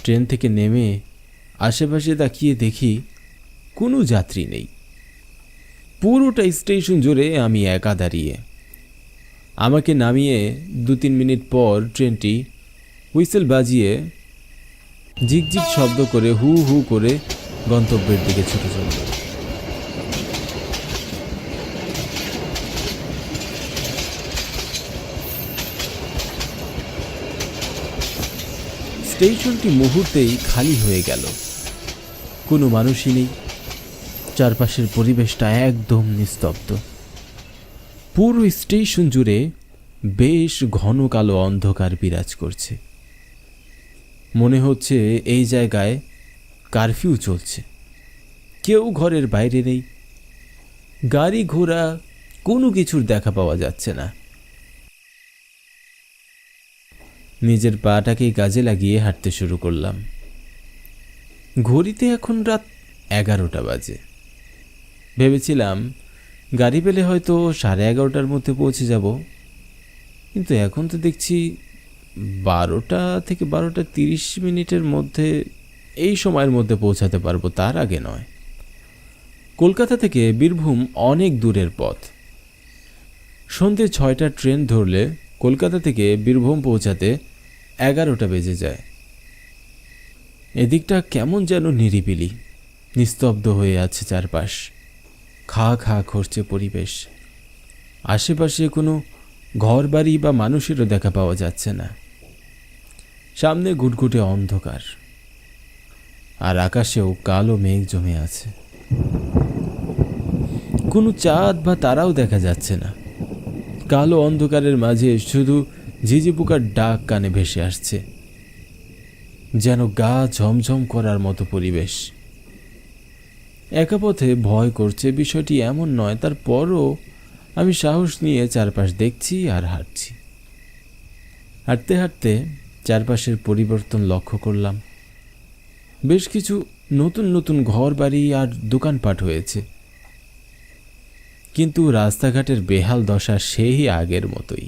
ট্রেন থেকে নেমে আশেপাশে তাকিয়ে দেখি কোনো যাত্রী নেই। পুরোটা স্টেশন জুড়ে আমি একা দাঁড়িয়ে। আমাকে নামিয়ে 2-3 মিনিট পর ট্রেনটি হুইসেল বাজিয়ে ঝিকঝিক শব্দ করে হু হু করে গন্তব্যের দিকে ছুটে চলল। স্টেশনটি মুহূর্তেই খালি হয়ে গেল। কোনো মানুষই নেই। চারপাশের পরিবেশটা একদম নিস্তব্ধ। পুরো স্টেশন জুড়ে বেশ ঘন কালো অন্ধকার বিরাজ করছে। মনে হচ্ছে এই জায়গায় কারফিউ চলছে। কেউ ঘরের বাইরে নেই। গাড়ি ঘোড়া কোনো কিছুর দেখা পাওয়া যাচ্ছে না। নিজের পাটাকেই কাজে লাগিয়ে হাঁটতে শুরু করলাম। ঘড়িতে এখন রাত 11টা বাজে। ভেবেছিলাম গাড়ি পেলে হয়তো 11:30টার মধ্যে পৌঁছে যাব, কিন্তু এখন তো দেখছি 12টা থেকে 12টা 30 মধ্যে, এই সময়ের মধ্যে পৌঁছাতে পারবো, তার আগে নয়। কলকাতা থেকে বীরভূম অনেক দূরের পথ। সন্ধ্যে 6টার ট্রেন ধরলে কলকাতা থেকে বীরভূম পৌঁছাতে 11টা বেজে যায়। এদিকটা কেমন যেন নিরিবিলি, নিস্তব্ধ হয়ে আছে চারপাশ। খা খা করছে পরিবেশ। আশেপাশে কোনো ঘরবাড়ি বা মানুষেরও দেখা পাওয়া যাচ্ছে না। সামনে ঘুটঘুটে অন্ধকার, আর আকাশেও কালো মেঘ জমে আছে। কোনো চাঁদ বা তারাও দেখা যাচ্ছে না। কালো অন্ধকারের মাঝে শুধু ঝিঝি পোকার ডাক কানে ভেসে আসছে। যেন গা ঝমঝম করার মতো পরিবেশ। একা পথে ভয় করছে বিষয়টি এমন নয়, তারপরও আমি সাহস নিয়ে চারপাশ দেখছি আর হাঁটছি। হাঁটতে হাঁটতে চারপাশের পরিবর্তন লক্ষ্য করলাম। বেশ কিছু নতুন নতুন ঘর বাড়ি আর দোকানপাট হয়েছে, কিন্তু রাস্তাঘাটের বেহাল দশা সেই আগের মতোই।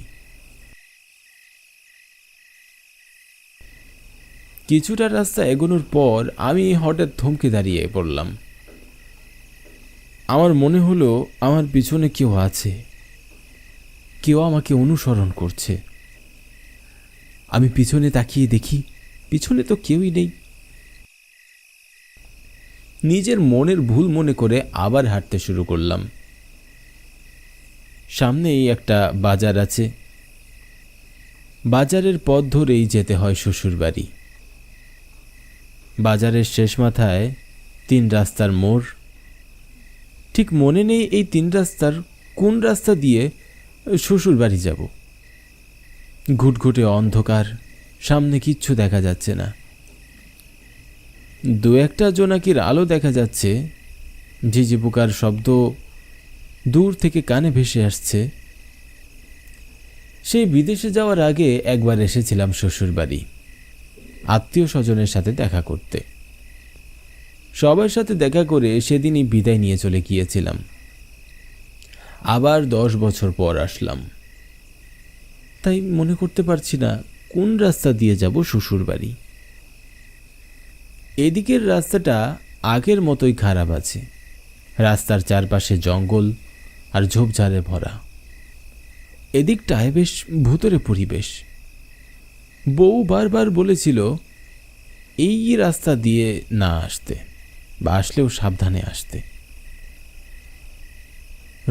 কিছুটা রাস্তা এগোনোর পর আমি হঠাৎ থমকে দাঁড়িয়ে পড়লাম। আমার মনে হলো আমার পিছনে কেউ আছে, কেউ আমাকে অনুসরণ করছে। আমি পিছনে তাকিয়ে দেখি পিছনে তো কেউই নেই। নিজের মনের ভুল মনে করে আবার হাঁটতে শুরু করলাম। সামনেই একটা বাজার আছে। বাজারের পথ ধরেই যেতে হয় শ্বশুরবাড়ি। বাজারের শেষ মাথায় 3 রাস্তার মোড়। ঠিক মনে নেই এই 3 রাস্তার কোন রাস্তা দিয়ে শ্বশুরবাড়ি যাব। ঘুটঘুটে অন্ধকার, সামনে কিচ্ছু দেখা যাচ্ছে না। 2-একটা জোনাকির আলো দেখা যাচ্ছে। ঝিঝি পোকার শব্দ দূর থেকে কানে ভেসে আসছে। সেই বিদেশে যাওয়ার আগে একবার এসেছিলাম শ্বশুরবাড়ি, আত্মীয় স্বজনের সাথে দেখা করতে। সবার সাথে দেখা করে সেদিনই বিদায় নিয়ে চলে গিয়েছিলাম। আবার 10 বছর পর আসলাম, তাই মনে করতে পারছি না কোন রাস্তা দিয়ে যাব শ্বশুরবাড়ি। এদিকের রাস্তাটা আগের মতোই খারাপ আছে। রাস্তার চারপাশে জঙ্গল আর ঝোপঝাড়ে ভরা। এদিকটায় বেশ ভূতরে পরিবেশ। বউ বারবার বলেছিল এই রাস্তা দিয়ে না আসতে, বা আসলেও সাবধানে আসতে।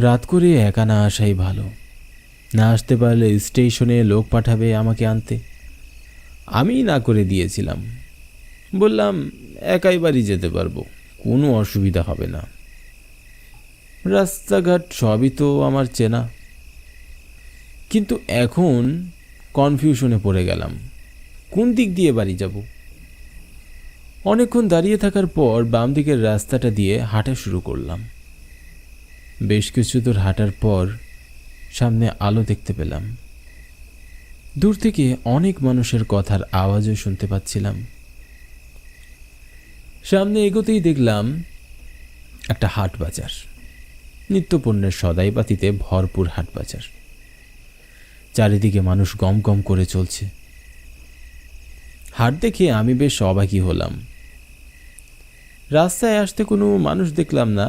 রাত করে একা না আসাই ভালো। না আসতে পারলে স্টেশনে লোক পাঠাবে আমাকে আনতে। আমি না করে দিয়েছিলাম। বললাম একাই বাড়ি যেতে পারবো, কোনো অসুবিধা হবে না। রাস্তাঘাট সবই তো আমার চেনা, কিন্তু এখন কনফিউশনে পড়ে গেলাম কোন দিক দিয়ে বাড়ি যাব। অনেকক্ষণ দাঁড়িয়ে থাকার পর বাম দিকের রাস্তাটা দিয়ে হাঁটা শুরু করলাম। বেশ কিছু দূর হাঁটার পর সামনে আলো দেখতে পেলাম। দূর থেকে অনেক মানুষের কথার আওয়াজও শুনতে পাচ্ছিলাম। সামনে এগোতেই দেখলাম একটা হাট বাজার। নিত্যপণ্যের সদাইপাতিতে ভরপুর হাট বাজার। চারিদিকে মানুষ গম গম করে চলছে। হাট দেখে আমি বেশ অবাকই হলাম। রাস্তায় আসতে কোনো মানুষ দেখলাম না,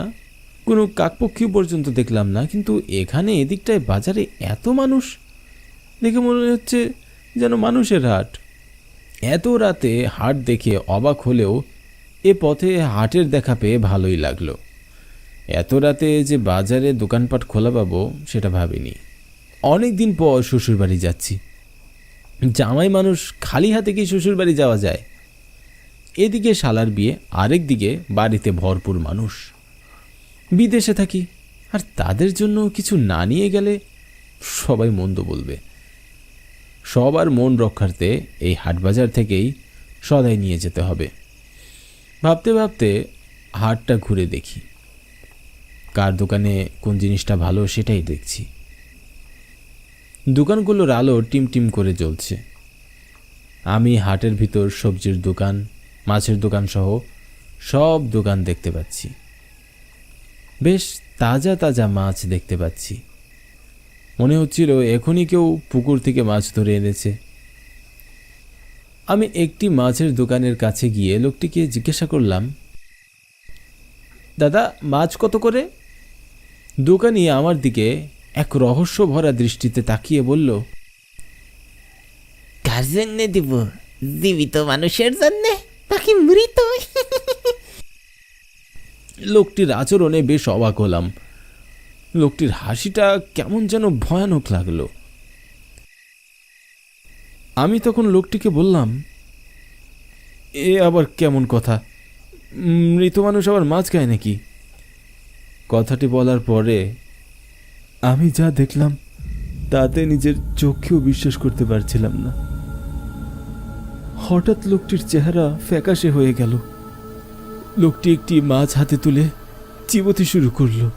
কোনো কাকপক্ষী পর্যন্ত দেখলাম না, কিন্তু এখানে এদিকটায় বাজারে এত মানুষ দেখে মনে হচ্ছে যেন মানুষের হাট। এত রাতে হাট দেখে অবাক হলেও এ পথে হাটের দেখা পেয়ে ভালোই লাগলো। এত রাতে যে বাজারে দোকানপাট খোলা পাবো সেটা ভাবিনি। অনেক দিন পর শ্বশুরবাড়ি যাচ্ছি। জামাই মানুষ, খালি হাতে কি শ্বশুরবাড়ি যাওয়া যায়? এদিকে শালার বিয়ে, আরেক দিকে বাড়িতে ভরপুর মানুষ। বিদেশে থাকি, আর তাদের জন্য কিছু না নিয়ে গেলে সবাই মন্দ বলবে। সবার মন রক্ষার্থে এই হাটবাজার থেকেই সদাই নিয়ে যেতে হবে। ভাবতে ভাবতে হাটটা ঘুরে দেখি, কার দোকানে কোন জিনিসটা ভালো সেটাই দেখছি। দোকানগুলোর আলো টিমটিম করে জ্বলছে। আমি হাটের ভিতর সবজির দোকান, মাছের দোকান সহ সব দোকান দেখতে পাচ্ছি। বেশ তাজা তাজা মাছ দেখতে পাচ্ছি। মনে হচ্ছিল এখনই কেউ পুকুর থেকে মাছ ধরে এনেছে। আমি একটি মাছের দোকানের কাছে গিয়ে লোকটিকে জিজ্ঞাসা করলাম, দাদা, মাছ কত করে? দোকানি আমার দিকে এক রহস্য ভরা দৃষ্টিতে তাকিয়ে বলল, কার জন্যে দিব? জীবিত মানুষের জন্যে নাকি মৃত? লোকটির আচরণে বেশ অবাক হলাম। লোকটির হাসিটা কেমন যেন ভয়ানক লাগলো। আমি তখন লোকটিকে বললাম, এ আবার কেমন কথা? মৃত মানুষ আবার মাছ খায় নাকি? কথাটি বলার পরে আমি যা দেখলাম তাতে নিজের চোখেও বিশ্বাস করতে পারছিলাম না। হঠাৎ লোকটির চেহারা ফ্যাকাশে হয়ে গেল। লোকটি একটি মাছ হাতে তুলে চিবোতে শুরু করলো।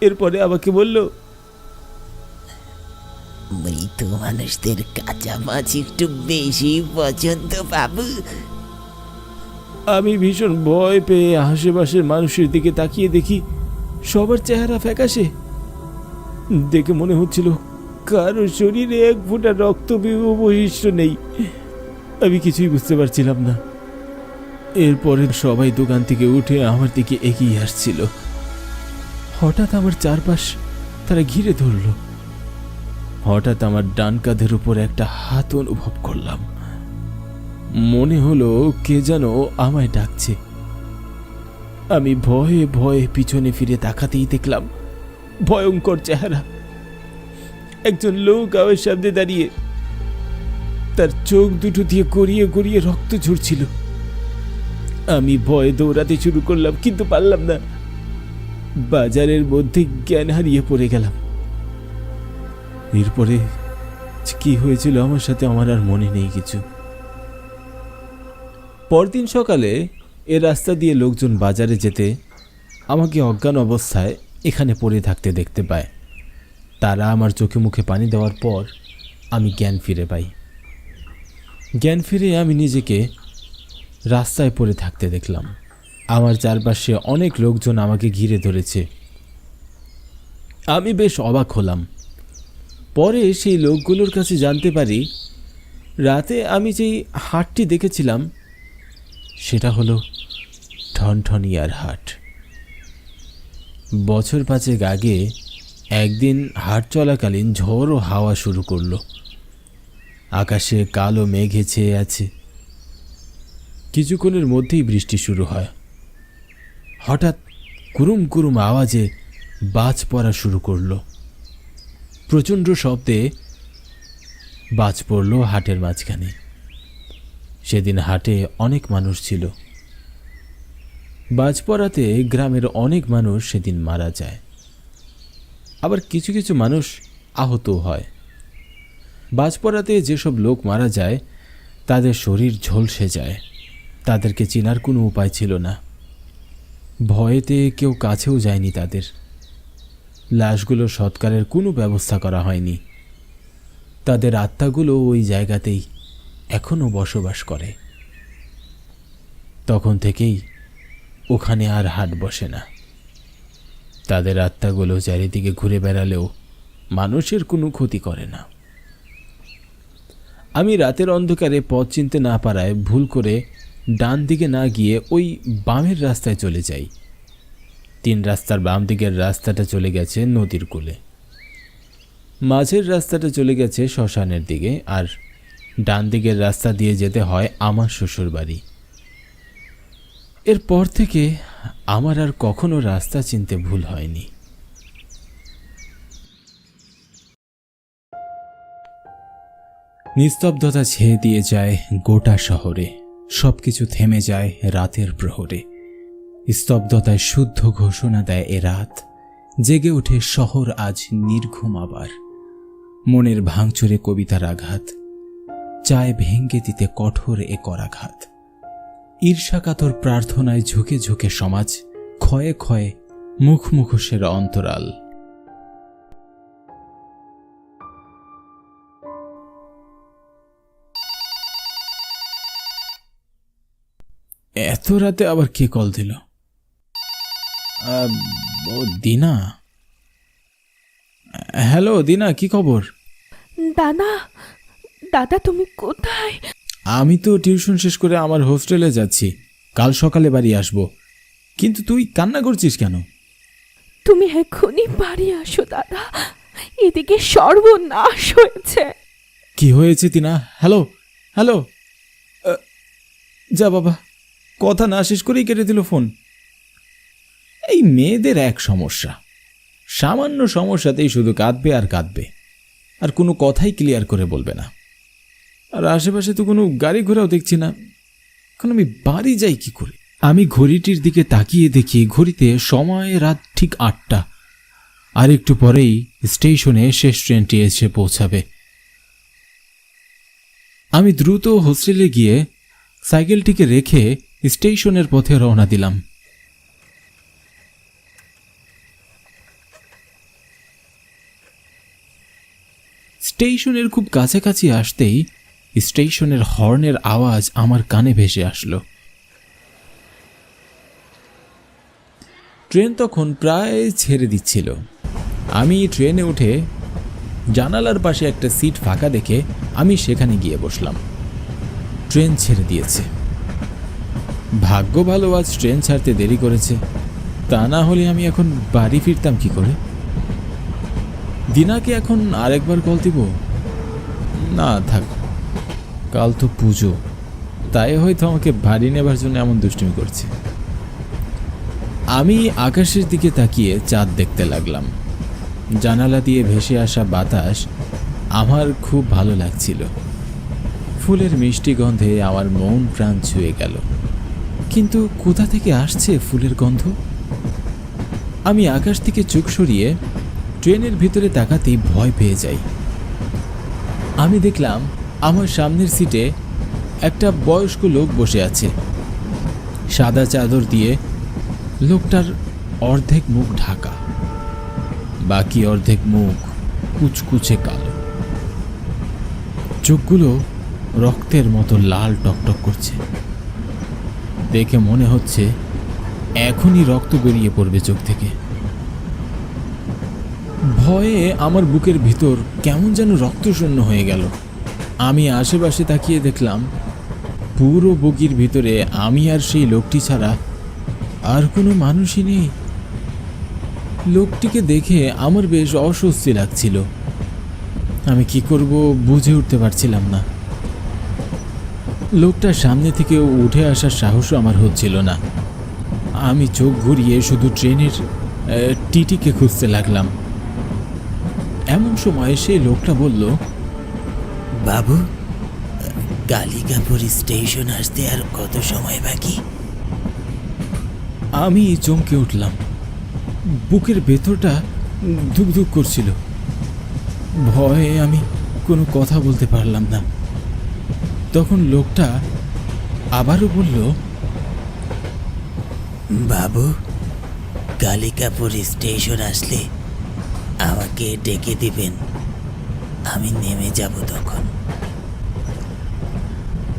এরপরে আমাকে বলল, মৃত মানুষদের কাঁচা মাছ একটু বেশি পছন্দ বাবু। আমি ভীষণ ভয় পেয়ে আশেপাশের মানুষের দিকে তাকিয়ে দেখি সবার চেহারা ফ্যাকাশে। দেখে মনে হচ্ছিল কারো শরীরে এক ফোঁটা রক্ত অবশিষ্ট নেই। আমি কিছুই বুঝতে পারছিলাম না। এরপরে সবাই দোকান থেকে উঠে আমার দিকে এগিয়ে আসছিল। হঠাৎ আমার চারপাশ তারা ঘিরে ধরল। হঠাৎ আমার ডান কাঁধের উপর একটা হাত অনুভব করলাম। মনে হলো কে যেন আমায় ডাকছে। আমি ভয়ে ভয়ে পিছনে ফিরে তাকাতেই দেখলাম ভয়ঙ্কর চেহারা একজন লোক আমার সামনে দাঁড়িয়ে। তার চোখ দুটো দিয়ে গড়িয়ে গড়িয়ে রক্ত ঝরছিল। আমি ভয়ে দৌড়াতে শুরু করলাম, কিন্তু পারলাম না। বাজারের মধ্যে জ্ঞান হারিয়ে পড়ে গেলাম। এরপরে কি হয়েছিল আমার সাথে আমার আর মনে নেই কিছু। পরদিন সকালে এ রাস্তা দিয়ে লোকজন বাজারে যেতে আমাকে অজ্ঞান অবস্থায় এখানে পড়ে থাকতে দেখতে পায়। তারা আমার চোখে মুখে পানি দেওয়ার পর আমি জ্ঞান ফিরে পাই। জ্ঞান ফিরে আমি নিজেকে রাস্তায় পড়ে থাকতে দেখলাম। আমার চারপাশে অনেক লোকজন আমাকে ঘিরে ধরেছে। আমি বেশ অবাক হলাম। পরে সেই লোকগুলোর কাছে জানতে পারি রাতে আমি যেই হাটটি দেখেছিলাম সেটা হলো ঠনঠনিয়ার হাট। বছর পাঁচেক আগে একদিন হাট চলাকালীন ঝড় ও হাওয়া শুরু করলো। আকাশে কালো মেঘে ছেয়ে আছে। কিছুক্ষণের মধ্যেই বৃষ্টি শুরু হয়। হঠাৎ কুরুম কুরুম আওয়াজে বাজ পড়া শুরু করলো। প্রচণ্ড শব্দে বাজ পড়ল হাটের মাঝখানে। সেদিন হাটে অনেক মানুষ ছিল। বাজ পড়াতে গ্রামের অনেক মানুষ সেদিন মারা যায়, আবার কিছু কিছু মানুষ আহতও হয়। বাজ পড়াতে যেসব লোক মারা যায় তাদের শরীর ঝলসে যায়। তাদেরকে চেনার কোনো উপায় ছিল না। ভয়েতে কেউ কাছেও যায়নি তাদের। লাশগুলো সৎকারের কোনো ব্যবস্থা করা হয়নি। তাদের আত্মাগুলো ওই জায়গাতেই এখনও বসবাস করে। তখন থেকেই ওখানে আর হাট বসে না। তাদের আত্মাগুলো চারিদিকে ঘুরে বেড়ালেও মানুষের কোনো ক্ষতি করে না। আমি রাতের অন্ধকারে পথ চিনতে না পারায় ভুল করে ডান দিকে না গিয়ে ওই বামের রাস্তায় চলে যাই। 3 রাস্তার বাম দিকের রাস্তাটা চলে গেছে নদীর কূলে, মাঝের রাস্তাটা চলে গেছে শ্মশানের দিকে, আর ডান দিকের রাস্তা দিয়ে যেতে হয় আমার শ্বশুর বাড়ি। এরপর থেকে আমার আর কখনো রাস্তা চিনতে ভুল হয়নি। নিস্তব্ধতা ছেয়ে দিয়ে যায় গোটা শহরে, সবকিছু থেমে যায় রাতের প্রহরে। স্তব্ধতায় শুদ্ধ ঘোষণা দেয় এ রাত, জেগে ওঠে শহর আজ নির্ঘুম আবার। মনের ভাঙচুরে কবিতার আঘাত, চায় ভেঙ্গে দিতে কঠোর এ করাঘাত। ঈর্ষাকাতর প্রার্থনায় ঝুঁকে ঝুঁকে সমাজ, ক্ষয়ে ক্ষয়ে মুখ মুখোশের অন্তরাল। এত রাতে আবার কে কল দিল? ও দিনা। হ্যালো দিনা, কি খবর? দাদা, দাদা তুমি কোথায়? আমি তো টিউশন শেষ করে আমার হোস্টেলে যাচ্ছি, কাল সকালে বাড়ি আসব। কিন্তু তুই কান্না করছিস কেন? তুমি এখনই বাড়ি আসো দাদা, এদিকে সর্বনাশ হয়েছে। কি হয়েছে দিনা? Hello hello. যা বাবা, কথা না শেষ করেই কেটে দিল ফোন। এই মেয়েদের এক সমস্যা, সামান্য সমস্যাতেই শুধু কাঁদবে আর কাঁদবে, আর কোনো কথাই ক্লিয়ার করে বলবে না। আর আশেপাশে তো কোনো গাড়ি ঘোড়াও দেখছি না, এখন আমি বাড়ি যাই কি করে? আমি ঘড়িটির দিকে তাকিয়ে দেখি ঘড়িতে সময় রাত ঠিক 8টা, আর একটু পরেই স্টেশনে শেষ ট্রেনটি এসে পৌঁছাবে। আমি দ্রুত হোস্টেলে গিয়ে সাইকেলটিকে রেখে স্টেশনের পথে রওনা দিলাম। স্টেশনের খুব কাছাকাছি আসতেই স্টেশনের হর্নের আওয়াজ আমার কানে ভেসে আসলো। ট্রেন তখন প্রায় ছেড়ে দিচ্ছিল। আমি ট্রেনে উঠে জানালার পাশে একটা সিট ফাঁকা দেখে আমি সেখানে গিয়ে বসলাম। ট্রেন ছেড়ে দিয়েছে। ভাগ্য ভালো আজ ট্রেন ছাড়তে দেরি করেছে, তা না হলে আমি এখন বাড়ি ফিরতাম কি করে? দিনাকে এখন আরেকবার কল দিব? না থাক, কাল তো পুজো, তাই হয়তো আমাকে বাড়ি নেবার জন্য এমন দুষ্টুমি করছে। আমি আকাশের দিকে তাকিয়ে চাঁদ দেখতে লাগলাম। জানালা দিয়ে ভেসে আসা বাতাস আমার খুব ভালো লাগছিল। ফুলের মিষ্টি গন্ধে আমার মন প্রাণ ছুঁয়ে গেল। কিন্তু কোথা থেকে আসছে ফুলের গন্ধ? আমি আকাশ থেকে চোখ সরিয়ে ট্রেনের ভিতরে তাকাতেই ভয় পেয়ে যাই। আমি দেখলাম আমার সামনের সিটে একটা বয়স্ক লোক বসে আছে। সাদা চাদর দিয়ে লোকটার অর্ধেক মুখ ঢাকা, বাকি অর্ধেক মুখ কুচকুচে কালো। চোখগুলো রক্তের মতো লাল টকটক করছে। দেখে মনে হচ্ছে এখনই রক্ত বেরিয়ে পড়বে চোখ থেকে। ভয়ে আমার বুকের ভিতর কেমন যেন রক্তশূন্য হয়ে গেল। আমি আশেপাশে তাকিয়ে দেখলাম পুরো বগির ভিতরে আমি আর সেই লোকটি ছাড়া আর কোনো মানুষই নেই। লোকটিকে দেখে আমার বেশ অস্বস্তি লাগছিল। আমি কি করব বুঝে উঠতে পারছিলাম না। লোকটার সামনে থেকে উঠে আসার সাহসও আমার হচ্ছিল না। আমি চোখ ঘুরিয়ে শুধু ট্রেনের টিটিকে খুঁজতে লাগলাম। এমন সময় সেই লোকটা বলল, বাবু, কালিকাপুর স্টেশন আসতে আর কত সময় বাকি? আমি চমকে উঠলাম। বুকের ভেতরটা ধুকধুক করছিল। ভয়ে আমি কোনো কথা বলতে পারলাম না। তখন লোকটা আবারও বলল, বাবু, কালিকাপুর স্টেশন আসলে আমাকে ডেকে দিবেন, আমি নেমে যাব তখন।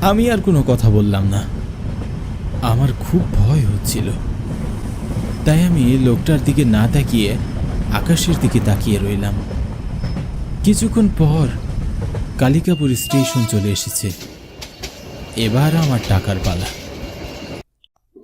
আমি আর কোনো কথা বললাম না। আমার খুব ভয় হচ্ছিল, তাই আমি লোকটার দিকে না তাকিয়ে আকাশের দিকে তাকিয়ে রইলাম। কিছুক্ষণ পর কালিকাপুর স্টেশন চলে এসেছে। এবার আমার টাকার পালা।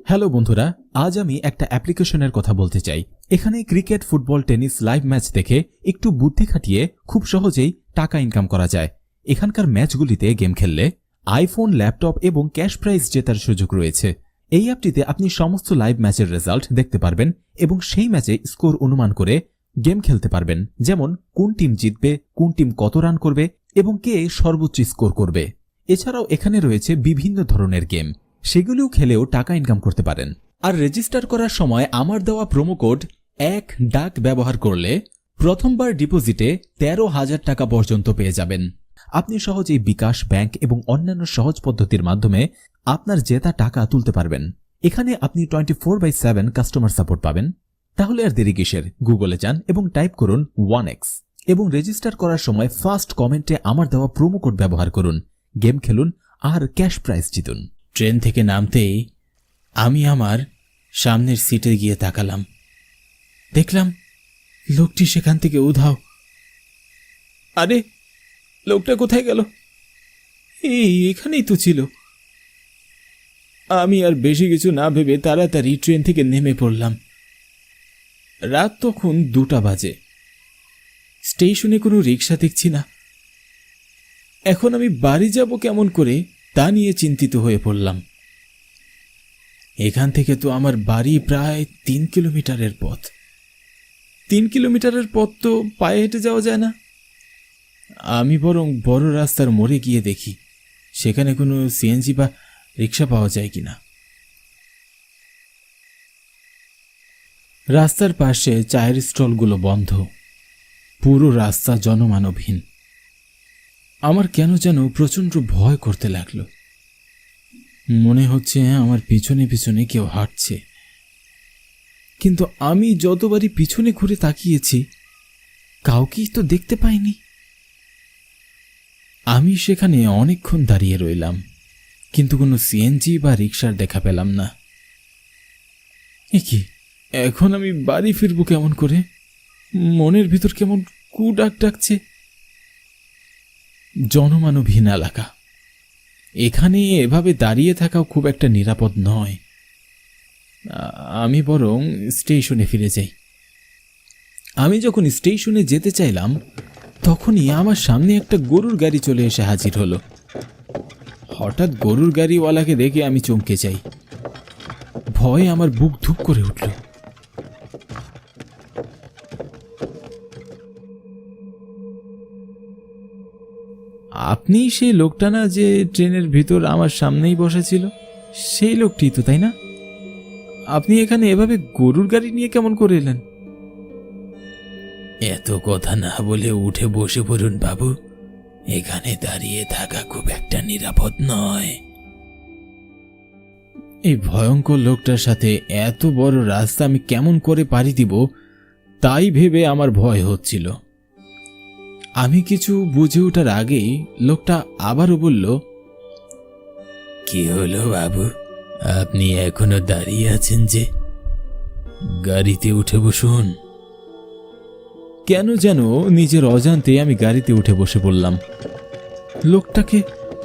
হ্যালো বন্ধুরা, আজ আমি একটা অ্যাপ্লিকেশনের কথা বলতে চাই। এখানে cricket, football, tennis live match দেখে একটু বুদ্ধি খাটিয়ে খুব সহজেই টাকা ইনকাম করা যায়। এখানকার ম্যাচগুলিতে গেম খেললে আইফোন, ল্যাপটপ এবং ক্যাশ প্রাইজ জেতার সুযোগ রয়েছে। এই অ্যাপটিতে আপনি সমস্ত লাইভ ম্যাচের রেজাল্ট দেখতে পারবেন এবং সেই ম্যাচে স্কোর অনুমান করে গেম খেলতে পারবেন, যেমন কোন টিম জিতবে, কোন টিম কত রান করবে এবং কে সর্বোচ্চ স্কোর করবে। এছাড়াও এখানে রয়েছে বিভিন্ন ধরনের গেম, সেগুলিও খেলেও টাকা ইনকাম করতে পারেন। আর রেজিস্টার করার সময় আমার দেওয়া প্রোমো কোড 1 ডাক ব্যবহার করলে প্রথমবার ডিপোজিটে 13,000 টাকা পর্যন্ত পেয়ে যাবেন। আপনি সহজেই বিকাশ, ব্যাংক এবং অন্যান্য সহজ পদ্ধতির মাধ্যমে আপনার জেতা টাকা তুলতে পারবেন। এখানে আপনি 24/7 কাস্টমার সাপোর্ট পাবেন। তাহলে আর দেরি কিসের, গুগলে যান এবং টাইপ করুন 1x এবং রেজিস্টার করার সময় ফার্স্ট কমেন্টে আমার দেওয়া প্রোমো কোড ব্যবহার করুন। গেম খেলুন আর ক্যাশ প্রাইজ জিতুন। ট্রেন থেকে নামতেই আমি আমার সামনের সিটে গিয়ে তাকালাম। দেখলাম লোকটি সেখান থেকে উধাও। আরে, লোকটা কোথায় গেল? এখানেই তো ছিল। আমি আর বেশি কিছু না ভেবে তাড়াতাড়ি ট্রেন থেকে নেমে পড়লাম। রাত তখন 2টা বাজে। স্টেশনে কোনো রিক্সা দেখছি না। এখন আমি বাড়ি যাব কেমন করে তা নিয়ে চিন্তিত হয়ে পড়লাম। এখান থেকে তো আমার বাড়ি প্রায় 3 কিলোমিটারের পথ। 3 কিলোমিটারের পথ তো পায়ে হেঁটে যাওয়া যায় না। আমি বরং বড় রাস্তার মোড়ে গিয়ে দেখি সেখানে কোনো সিএনজি বা রিক্সা পাওয়া যায় কিনা। রাস্তার পাশে চায়ের স্টলগুলো বন্ধ, পুরো রাস্তা জনমানবহীন। আমার কেন যেন প্রচণ্ড ভয় করতে লাগলো। মনে হচ্ছে আমার পিছনে পিছনে কেউ হাঁটছে, কিন্তু আমি যতবারই পিছনে ঘুরে তাকিয়েছি কাউকেই তো দেখতে পাইনি। আমি সেখানে অনেকক্ষণ দাঁড়িয়ে রইলাম, কিন্তু কোনো সিএনজি বা রিক্সার দেখা পেলাম না। কি, এখন আমি বাড়ি ফিরবো কেমন করে? মনের ভিতর কেমন কুডাক ডাকছে। জনমানবহীন এলাকা, এখানে এভাবে দাঁড়িয়ে থাকাও খুব একটা নিরাপদ নয়। আমি বরং স্টেশনে ফিরে যাই। আমি যখন স্টেশনে যেতে চাইলাম তখনই আমার সামনে একটা গরুর গাড়ি চলে এসে হাজির হলো। হঠাৎ গরুর গাড়িওয়ালাকে দেখে আমি চমকে যাই। ভয়ে আমার বুক ধুপ করে উঠল। আপনি সেই লোকটা না যে ট্রেনের ভিতর আমার সামনেই বসেছিল? সেই লোকটি তো, তাই না? আপনি এখানে এভাবে গরুর গাড়ি নিয়ে কেমন করে এলেন? এত কথা না বলে উঠে বসে পড়ুন বাবু, এখানে দাঁড়িয়ে থাকা খুব একটা নিরাপদ নয়। এই ভয়ঙ্কর লোকটার সাথে এত বড় রাস্তা আমি কেমন করে পাড়ি দিব তাই ভেবে আমার ভয় হচ্ছিল। আমি কিছু বুঝে ওঠার আগেই লোকটা আবারও বলল, কি হলো বাবু, আপনি এখনো দাঁড়িয়ে আছেন যে? গাড়িতে উঠে বসুন। কেন যেন নিজের অজান্তে আমি গাড়িতে উঠে বসে পড়লাম। লোকটাকে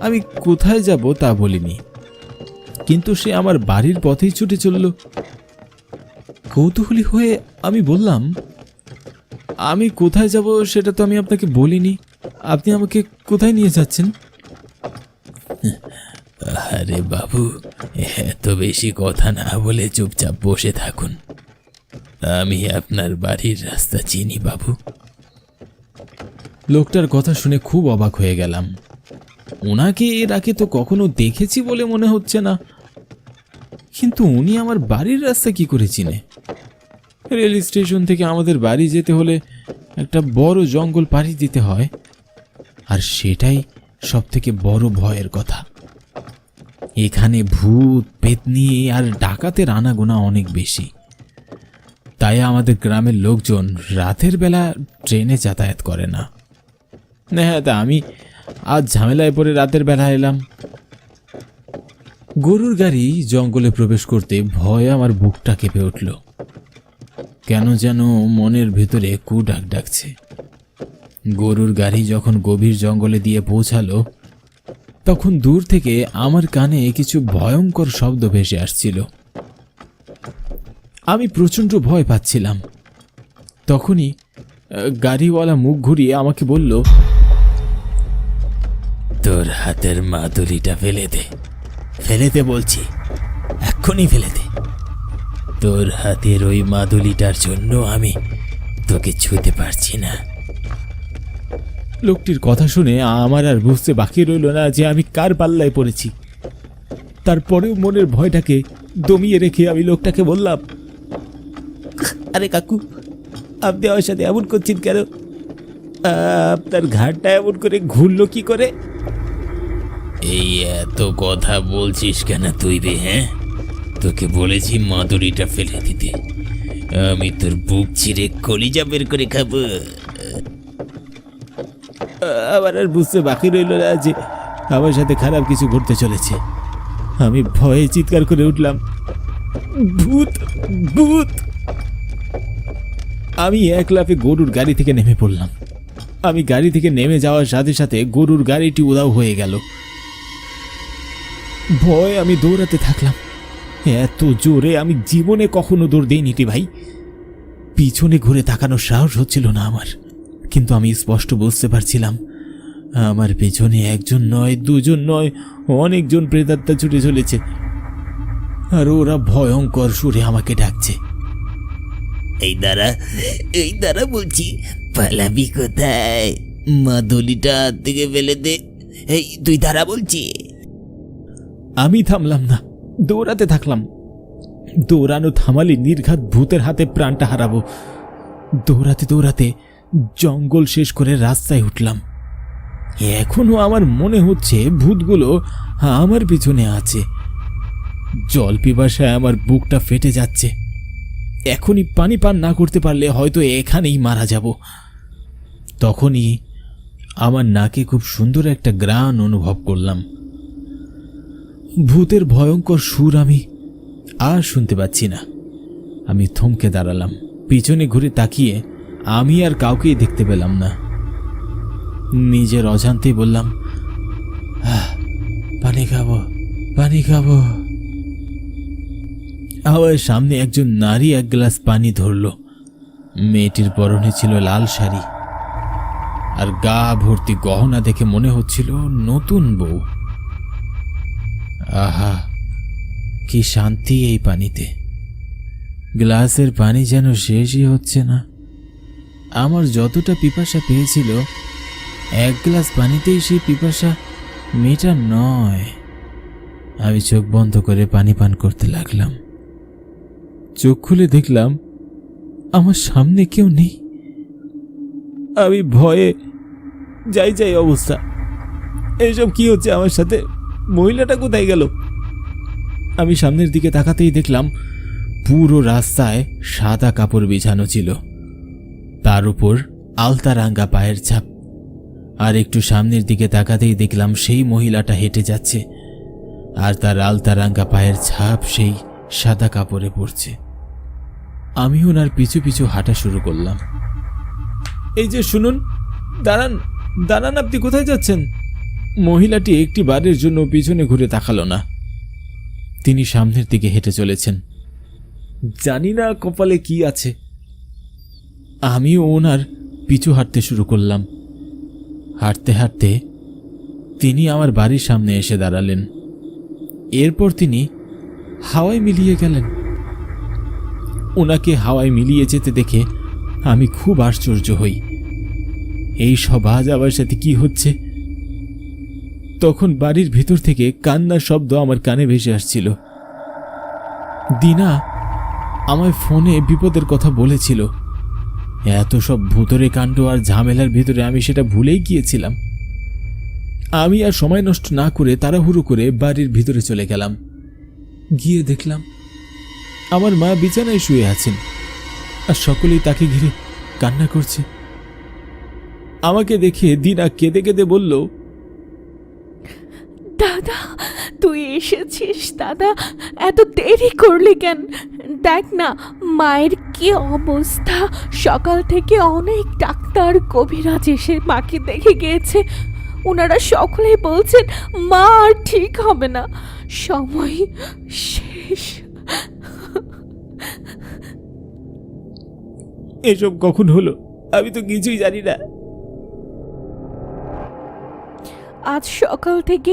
আমি কোথায় যাব তা বলিনি, কিন্তু সে আমার বাড়ির পথেই ছুটে চলল। কৌতূহলী হয়ে আমি বললাম, আমি কোথায় যাব সেটা তো আমি আপনাকে বলিনি, আপনি আমাকে কোথায় নিয়ে যাচ্ছেন? আরে বাবু, এত বেশি কথা না বলে চুপচাপ বসে থাকুন, আমি আপনার বাড়ির রাস্তা চিনি বাবু। লোকটার কথা শুনে খুব অবাক হয়ে গেলাম। ওনাকে এর আগে তো কখনো দেখেছি বলে মনে হচ্ছে না, কিন্তু উনি আমার বাড়ির রাস্তা কি করে চিনে? রেল স্টেশন থেকে আমাদের বাড়ি যেতে হলে একটা বড় জঙ্গল পাড়ি দিতে হয়, আর সেটাই সব থেকে বড় ভয়ের কথা। এখানে ভূত, পেতনি আর ডাকাতের আনাগোনা অনেক বেশি, তাই আমাদের গ্রামের লোকজন রাতের বেলা ট্রেনে যাতায়াত করে না। হ্যাঁ, তা আমি আজ ঝামেলায় পড়ে রাতের বেলা এলাম। গরুর গাড়ি জঙ্গলে প্রবেশ করতে ভয়ে আমার বুকটা কেঁপে উঠল। কেন যেন মনের ভেতরে কুডাক ডাকছে। গরুর গাড়ি যখন গভীর জঙ্গলে দিয়ে পৌঁছালো তখন দূর থেকে আমার কানে কিছু ভয়ঙ্কর শব্দ ভেসে আসছিল। আমি প্রচণ্ড ভয় পাচ্ছিলাম। তখনই গাড়িওয়ালা মুখ ঘুরিয়ে আমাকে বলল, তোর হাতের মাদুলিটা ফেলে দে, ফেলে দে বলছি, এক্ষুনি ফেলে দে। তোর হাতের ওই মাদুলিটার জন্য আমি তোকে ছুঁতে পারছি না। লোকটির কথা শুনে আমার আর বুঝতে বাকি রইল না যে আমি কার পাল্লায় পড়েছি। তারপরেও মনের ভয়টাকে দমিয়ে রেখে আমি লোকটাকে বললাম, আরে কাকু, আপনি আমার সাথে এমন করছেন কেন? আপনার ঘাটটা এমন করে ঘুরলো কি করে? এই এত কথা বলছিস কেন তুই রে? হ্যাঁ, তোকে বলেছি মাদুরিটা ফেলে দিতে। আমি তোর বুক চিরে কলিজা বের করে খাবো। আমার আর বুঝতে বাকি রইল না যে আমার সাথে খারাপ কিছু ঘটতে চলেছে। আমি ভয়ে চিৎকার করে উঠলাম, ভূত, ভূত! আমি এক লাফে গরুর গাড়ি থেকে নেমে পড়লাম। আমি গাড়ি থেকে নেমে যাওয়ার সাথে সাথে গরুর গাড়িটি উধাও হয়ে গেল। ভয়ে আমি দৌড়াতে থাকলাম। এত জোরে আমি জীবনে কখনো দৌড় দিইনি ভাই। পিছনে ঘুরে তাকানোর সাহস হচ্ছিল না আমার, কিন্তু আমি স্পষ্ট বুঝতে পারছিলাম আমার পেছনে একজন নয়, দুজন নয়, অনেকজন প্রেতাত্মা ছুটে চলেছে, আর ওরা ভয়ঙ্কর সুরে আমাকে ডাকছে। এই দাঁড়া বলছি, পালাবি কোথায়? মাদুলিটা হাত থেকে ফেলে দে। এই তুই দাঁড়া বলছি। আমি থামলাম না, দৌড়াতে থাকলাম। দৌড়ানো থামালে নির্ঘাত ভূতের হাতে প্রাণটা হারাবো। দৌড়াতে দৌড়াতে জঙ্গল শেষ করে রাস্তায় উঠলাম। এখনো আমার মনে হচ্ছে ভূতগুলো আমার পিছনে আছে। জল পিপাসায় আমার বুকটা ফেটে যাচ্ছে। এখনই পানি পান না করতে পারলে হয়তো এখানেই মারা যাব। তখনই আমার নাকে খুব সুন্দর একটা গ্রাণ অনুভব করলাম। ভূতের ভয়ঙ্কর সুর আমি আর শুনতে পাচ্ছি না। আমি থমকে দাঁড়ালাম। পিছনে ঘুরে তাকিয়ে আমি আর কাউকেই দেখতে পেলাম না। নিজের অজান্তেই বললাম, পানি খাবো, পানি খাবো। আমার সামনে একজন নারী এক গ্লাস পানি ধরল। মেয়েটির পরনে ছিল লাল শাড়ি, আর গা ভর্তি গহনা দেখে মনে হচ্ছিল নতুন বউ। আহা, কি শান্তি এই পানিতে! গ্লাসের পানি যেন শেষই হচ্ছে না। আমার যতটা পিপাসা পেয়েছিল, এক গ্লাস পানিতেই সেই পিপাসা মেটা নয়। আমি চোখ বন্ধ করে পানি পান করতে লাগলাম। চোখ খুলে দেখলাম আমার সামনে কেউ নেই। আমি ভয়ে যাই অবস্থা। এসব কি হচ্ছে আমার সাথে? মহিলাটা কোথায় গেল? আমি সামনের দিকে তাকাতেই দেখলাম পুরো রাস্তায় সাদা কাপড় বিছানো ছিল, তার উপর আলতা রাঙ্গা পায়ের ছাপ। আর একটু সামনের দিকে তাকাতেই দেখলাম সেই মহিলাটা হেঁটে যাচ্ছে, আর তার আলতা রাঙ্গা পায়ের ছাপ সেই সাদা কাপড়ে পড়ছে। আমি ওনার পিছু পিছু হাঁটা শুরু করলাম। এই যে শুনুন, দাঁড়ান দাঁড়ান, আপনি কোথায় যাচ্ছেন? মহিলাটি একটি বারের জন্য পিছনে ঘুরে তাকালো না। তিনি সামনের দিকে হেঁটে চলেছেন। জানি না কপালে কি আছে। আমিও ওনার পিছু হাঁটতে শুরু করলাম। হাঁটতে হাঁটতে তিনি আমার বাড়ির সামনে এসে দাঁড়ালেন। এরপর তিনি হাওয়ায় মিলিয়ে গেলেন। ওনাকে হাওয়ায় মিলিয়ে যেতে দেখে আমি খুব আশ্চর্য হই। এই সব আজ আমার সাথে কি হচ্ছে? তখন বাড়ির ভিতর থেকে কান্নার শব্দ আমার কানে ভেসে আসছিল। দিনা আমায় ফোনে বিপদের কথা বলেছিল। এত সব ভূতরে কাণ্ড আর ঝামেলার ভিতরে আমি সেটা ভুলেই গিয়েছিলাম। আমি আর সময় নষ্ট না করে তাড়াহুড়ো করে বাড়ির ভিতরে চলে গেলাম। গিয়ে দেখলাম আমার মা বিছানায় শুয়ে আছেন, আর সকলেই তাকে ঘিরে কান্না করছে। আমাকে দেখে দিনা কেঁদে কেঁদে বলল, দাদা তুই এসেছিস দাদা, এত দেরি করলি কেন? দেখ না মায়ের কি অবস্থা। সকাল থেকে অনেক ডাক্তার কবিরাজ এসে মাকে দেখে গিয়েছে। ওনারা সকলেই বলছেন মা আর ঠিক হবে না, সময় শেষ। এসব কখন হলো? আমি তো কিছুই জানি না। আজ সকাল থেকে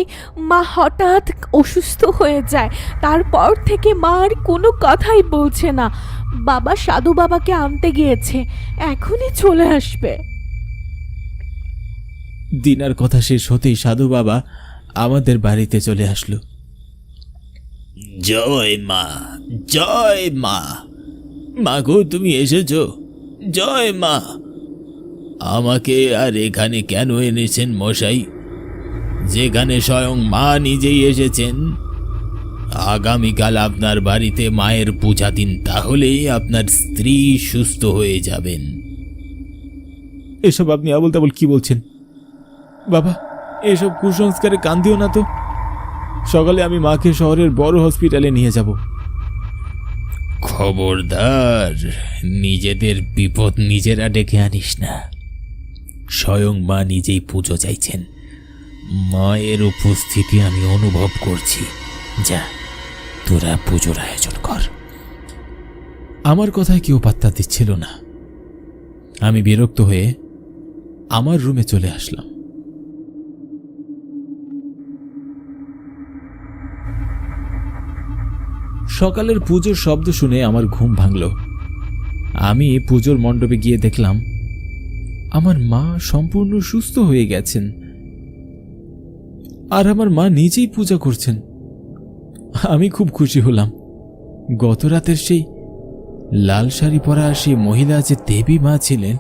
মা হঠাৎ অসুস্থ হয়ে যায়। তারপর থেকে মা আর কোনো কথাই বলছে না। বাবা সাধু বাবাকে আনতে গিয়েছে, এখনই চলে আসবে। দিনার কথা শেষ হতেই সাধু বাবা আমাদের বাড়িতে চলে আসলো। জয় মা, জয় মা। মা গো, তুমি এসেছো? জয় মা। আমাকে আর এখানে কেন এনেছেন মশাই, যেখানে স্বয়ং মা নিজেই এসেছেন? আগামীকাল আপনার বাড়িতে মায়ের পূজা দিন, তাহলেই আপনার স্ত্রী সুস্থ হয়ে যাবেন। এসব আপনি আবল তাবল কি বলছেন? বাবা, এসব কুসংস্কারে কান দিও না তো। সকালে আমি মাকে শহরের বড় হসপিটালে নিয়ে যাব। খবরদার, নিজেদের বিপদ নিজেরা ডেকে আনিস না। স্বয়ং মা নিজেই পুজো চাইছেন, মায়ের উপস্থিতি আমি অনুভব করছি। যা, তোরা পুজোর আয়োজন কর। আমার কথায় কেউ পাত্তা দিচ্ছিল না। আমি বিরক্ত হয়ে আমার রুমে চলে আসলাম। সকালের পুজোর শব্দ শুনে আমার ঘুম ভাঙল। আমি পুজোর মণ্ডপে গিয়ে দেখলাম আমার মা সম্পূর্ণ সুস্থ হয়ে গেছেন, আর আমার মা নিজেই পূজা করছেন। আমি খুব খুশি হলাম। গত রাতের সেই লাল শাড়ি পরা সেই মহিলা যে দেবী মা ছিলেন,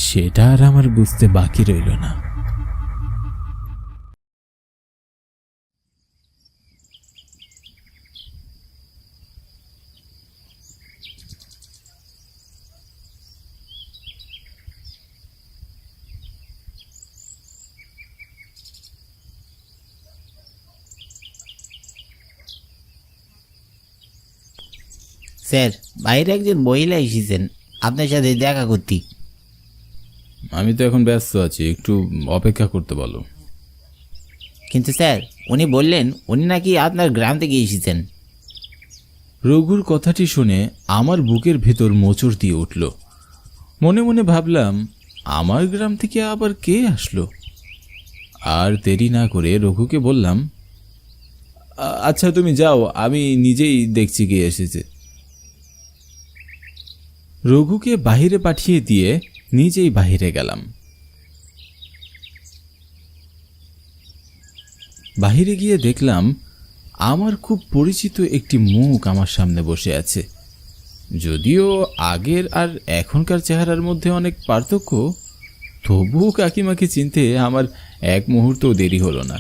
সেটা আর আমার বুঝতে বাকি রইল না। স্যার, বাইরে একজন মহিলা এসেছেন আপনার সাথে দেখা করতে। আমি তো এখন ব্যস্ত আছি, একটু অপেক্ষা করতে বলো। কিন্তু স্যার, উনি বললেন উনি নাকি আপনার গ্রাম থেকে এসেছেন। রঘুর কথাটি শুনে আমার বুকের ভেতর মোচড় দিয়ে উঠল। মনে মনে ভাবলাম, আমার গ্রাম থেকে আবার কে আসলো? আর দেরি না করে রঘুকে বললাম, আচ্ছা তুমি যাও, আমি নিজেই দেখছি কে এসেছে। রঘুকে বাহিরে পাঠিয়ে দিয়ে নিজেই বাহিরে গেলাম। বাহিরে গিয়ে দেখলাম আমার খুব পরিচিত একটি মুখ আমার সামনে বসে আছে। যদিও আগের আর এখনকার চেহারার মধ্যে অনেক পার্থক্য, তবুও কাকিমাকে চিনতে আমার এক মুহূর্তও দেরি হলো না।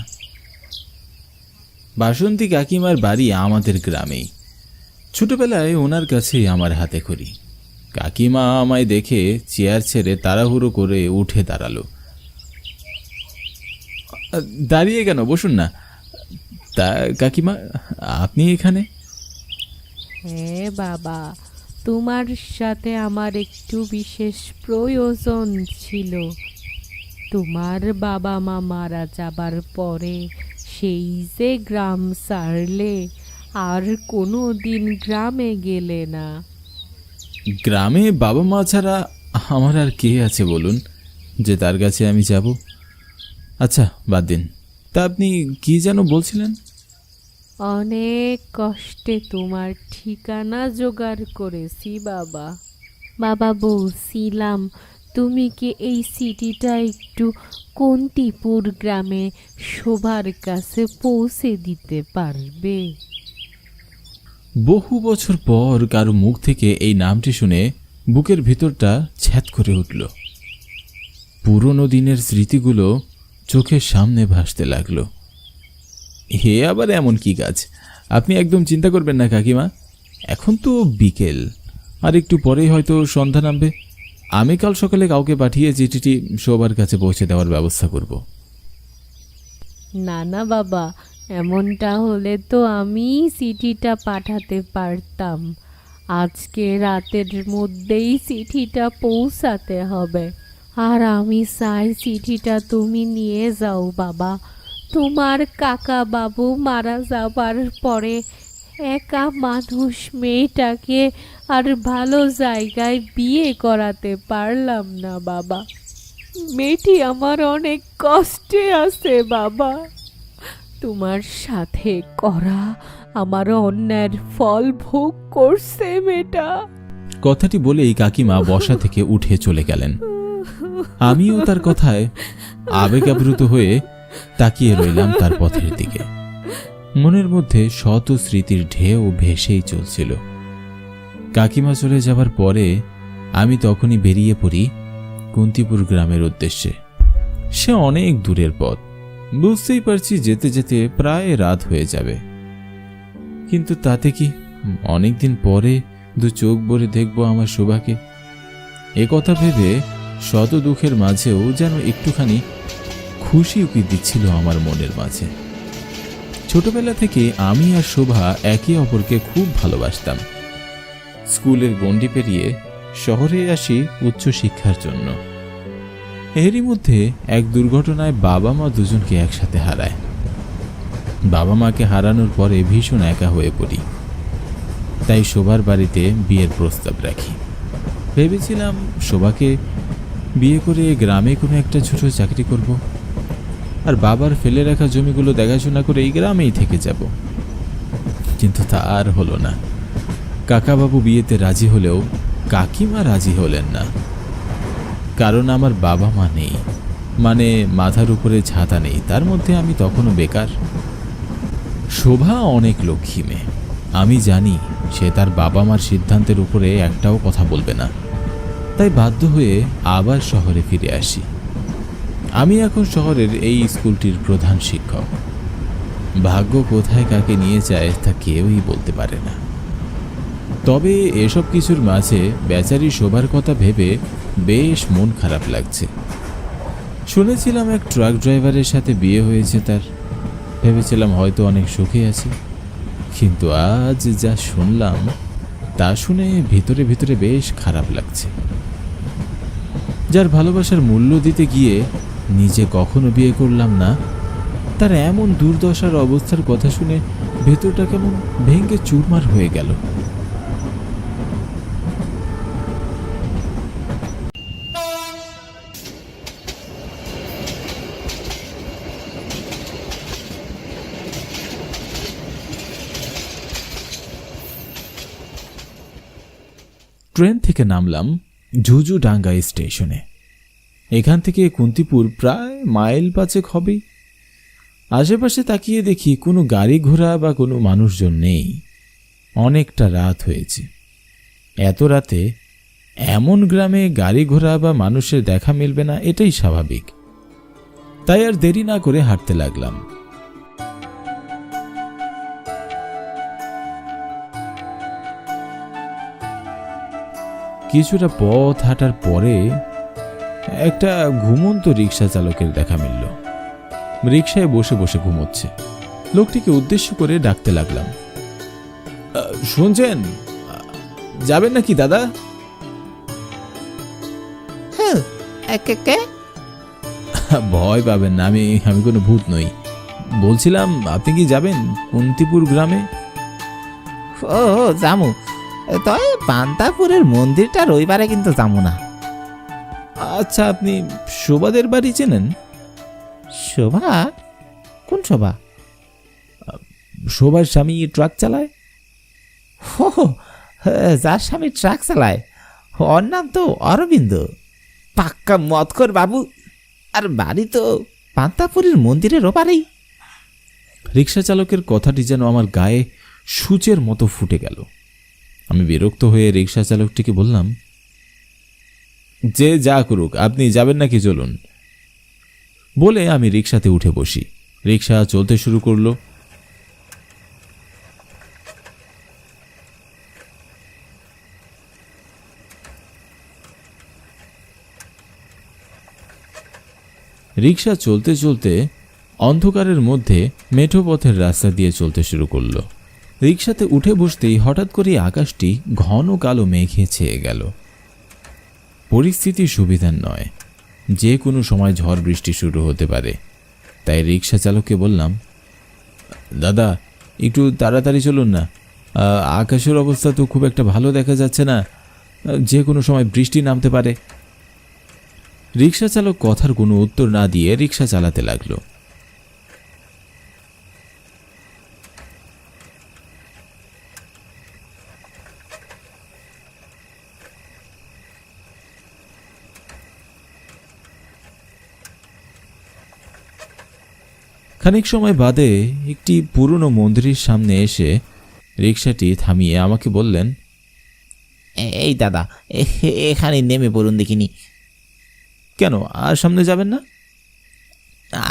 বাসন্তী কাকিমার বাড়ি আমাদের গ্রামেই। ছোটবেলায় ওনার কাছেই আমার হাতে খড়ি। কাকিমা আমায় দেখে চেয়ার ছেড়ে তাড়াহুড়ো করে উঠে দাঁড়ালো। দাঁড়িয়ে কেন, বসুন না। তা কাকিমা, আপনি এখানে? হ্যাঁ বাবা, তোমার সাথে আমার একটু বিশেষ প্রয়োজন ছিল। তোমার বাবা মা মারা যাবার পরে সেই যে গ্রাম ছাড়লে, আর কোনো দিন গ্রামে গেলে না। গ্রামে বাবা মা ছাড়া আমার আর কে আছে বলুন, যে তার কাছে আমি যাব? আচ্ছা বাদ দিন। তা আপনি কি যেন বলছিলেন? অনেক কষ্টে তোমার ঠিকানা জোগাড় করেছি বাবা। বাবা বলছিলাম, তুমি কি এই সিটিটা একটু কন্তিপুর গ্রামে শোভার কাছে পৌঁছে দিতে পারবে? বহু বছর পর কারো মুখ থেকে এই নামটি শুনে বুকের ভিতরটা ছ্যাদ করে উঠল। পুরনো দিনের স্মৃতিগুলো চোখের সামনে ভাসতে লাগলো। হে আবার এমন কি কাজ? আপনি একদম চিন্তা করবেন না কাকিমা। এখন তো বিকেল, আর একটু পরেই হয়তো সন্ধ্যা নামবে। আমি কাল সকালে কাউকে পাঠিয়ে চিঠিটি শোবার কাছে পৌঁছে দেওয়ার ব্যবস্থা করব। না না বাবা, এমনটা হলে তো আমি চিঠিটা পাঠাতে পারতাম। আজকে রাতের মধ্যেই চিঠিটা পৌঁছাতে হবে। আর আমি চাই চিঠিটা তুমি নিয়ে যাও বাবা। তোমার কাকা বাবু মারা যাবার পরে একা মানুষ মেয়েটাকে আর ভালো জায়গায় বিয়ে করাতে পারলাম না বাবা। মেয়েটি আমার অনেক কষ্টে আছে বাবা। তোমার সাথে করা আমার অন্যায়ের ফল ভোগ করছে মেয়েটা। কথাটি বলেই কাকিমা বসা থেকে উঠে চলে গেলেন। আমিও তার কথায় আবেগাপ্লুত হয়ে তাকিয়ে রইলাম তার পথের দিকে। মনের মধ্যে শত স্মৃতির ঢেউ ভেসেই চলছিল। কাকিমা চলে যাবার পরে আমি তখনই বেরিয়ে পড়ি কুন্তিপুর গ্রামের উদ্দেশ্যে। সে অনেক দূরের পথ, বুঝতেই পারছি যেতে যেতে প্রায় রাত হয়ে যাবে। কিন্তু তাতে কি, অনেকদিন পরে দু চোখ ভরে দেখব আমার শোভাকে। এ কথা ভেবে শত দুঃখের মাঝেও যেন একটুখানি খুশি উকি দিচ্ছিল আমার মনের মাঝে। ছোটবেলা থেকে আমি আর শোভা একে অপরকে খুব ভালোবাসতাম। স্কুলের গণ্ডি পেরিয়ে শহরে আসি উচ্চশিক্ষার জন্য। এরই মধ্যে এক দুর্ঘটনায় বাবা মা দুজনকে একসাথে হারায়। বাবা মাকে হারানোর পরে ভীষণ একা হয়ে পড়ি। তাই শোভার বাড়িতে বিয়ের প্রস্তাব রাখি। ভেবেছিলাম শোভাকে বিয়ে করে গ্রামে কোনো একটা ছোট চাকরি করব, আর বাবার ফেলে রাখা জমিগুলো দেখাশোনা করে এই গ্রামেই থেকে যাব। কিন্তু তা আর হলো না। কাকাবাবু বিয়েতে রাজি হলেও কাকিমা রাজি হলেন না। কারণ আমার বাবা মা নেই, মানে মাথার উপরে ছাতা নেই। তার মধ্যে আমি তখনও বেকার। শোভা অনেক লক্ষ্মী মেয়ে। আমি জানি সে তার বাবা মার সিদ্ধান্তের উপরে একটাও কথা বলবে না। তাই বাধ্য হয়ে আবার শহরে ফিরে আসি। আমি এখন শহরের এই স্কুলটির প্রধান শিক্ষক। ভাগ্য কোথায় কাকে নিয়ে যায় তা কেউই বলতে পারে না। তবে এসব কিছুর মাঝে বেচারি শোভার কথা ভেবে বেশ মন খারাপ লাগছে। শুনেছিলাম এক ট্রাক ড্রাইভারের সাথে বিয়ে হয়েছে তার। ভেবেছিলাম হয়তো অনেক সুখে আছে, কিন্তু আজ যা শুনলাম তা শুনে ভিতরে ভিতরে বেশ খারাপ লাগছে। যার ভালোবাসার মূল্য দিতে গিয়ে নিজে কখনো বিয়ে করলাম না, তার এমন দুর্দশার অবস্থার কথা শুনে ভেতরটা কেমন ভেঙে চুরমার হয়ে গেল। ট্রেন থেকে নামলাম ঝুঝুডাঙ্গা স্টেশনে। এখান থেকে কুন্তিপুর প্রায় মাইল 5 হবেই। আশেপাশে তাকিয়ে দেখি কোনো গাড়ি ঘোড়া বা কোনো মানুষজন নেই। অনেকটা রাত হয়েছে। এত রাতে এমন গ্রামে গাড়ি ঘোড়া বা মানুষের দেখা মিলবে না, এটাই স্বাভাবিক। তাই আর দেরি না করে হাঁটতে লাগলাম। কিছুটা পথ হাঁটার পরে একটা ঘুমন্ত রিক্সা চালকের দেখা মিলল। রিক্সায় বসে বসে ঘুমোচ্ছে। লোকটিকে উদ্দেশ্য করে ডাকতে লাগলাম, শুনছেন, যাবেন নাকি দাদা? ভয় পাবেন না, আমি কোনো ভূত নই। বলছিলাম আপনি কি যাবেন কুন্তিপুর গ্রামে? ও জামু, তবে পান্তাপুরের মন্দিরটা রবিবারে কিন্তু যাবো না। আচ্ছা, আপনি শোভাদের বাড়ি চেনেন? শোভা? কোন শোভা? শোভার স্বামী ট্রাক চালায়। হো, যার স্বামী ট্রাক চালায় ওর নাম তো অরবিন্দ। পাক্কা মতকর বাবু। আর বাড়ি তো পান্তাপুরের মন্দিরের ওপারেই। রিক্সা চালকের কথাটি যেন আমার গায়ে সূচের মতো ফুটে গেল। আমি বিরক্ত হয়ে রিক্সা চালকটিকে বললাম, যে যা করুক, আপনি যাবেন নাকি চলুন। বলে আমি রিক্সাতে উঠে বসি। রিক্সা চলতে শুরু করলো। রিক্সা চলতে চলতে অন্ধকারের মধ্যে মেঠো পথের রাস্তা দিয়ে চলতে শুরু করলো। রিকশাতে উঠে বসতেই হঠাৎ করে আকাশটি ঘন কালো মেঘে ছেয়ে গেল। পরিস্থিতি সুবিধার নয়, যে কোনো সময় ঝড় বৃষ্টি শুরু হতে পারে। তাই রিকশা চালককে বললাম, দাদা একটু তাড়াতাড়ি চলুন না, আকাশের অবস্থা তো খুব একটা ভালো দেখা যাচ্ছে না, যে কোনো সময় বৃষ্টি নামতে পারে। রিকশা চালক কথার কোনো উত্তর না দিয়ে রিকশা চালাতে লাগলো। খানিক সময় বাদে একটি পুরনো মন্দিরের সামনে এসে রিকশাটি থামিয়ে আমাকে বললেন, এই দাদা, এখানে নেমে পড়ুন দেখিনি। কেন আর সামনে যাবেন না?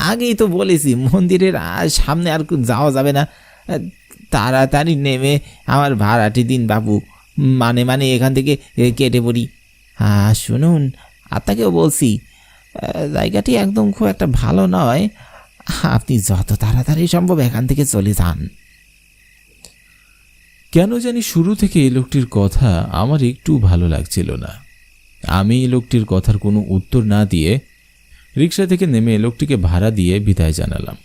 আগেই তো বলেছি মন্দিরের সামনে আর যাওয়া যাবে না। তাড়াতাড়ি নেমে আমার ভাড়াটি দিন বাবু, মানে এখান থেকে কেটে পড়ি। শুনুন, আপনাকেও বলছি জায়গাটি একদম খুব একটা ভালো নয়, আপনি যত তাড়াতাড়ি সম্ভব এখান থেকে চলে যান। কেন জানি শুরু থেকে এই লোকটির কথা আমার একটু ভালো লাগছিল না। আমি এই লোকটির কথার কোনো উত্তর না দিয়ে রিকশা থেকে নেমে লোকটিকে ভাড়া দিয়ে বিদায় জানালাম।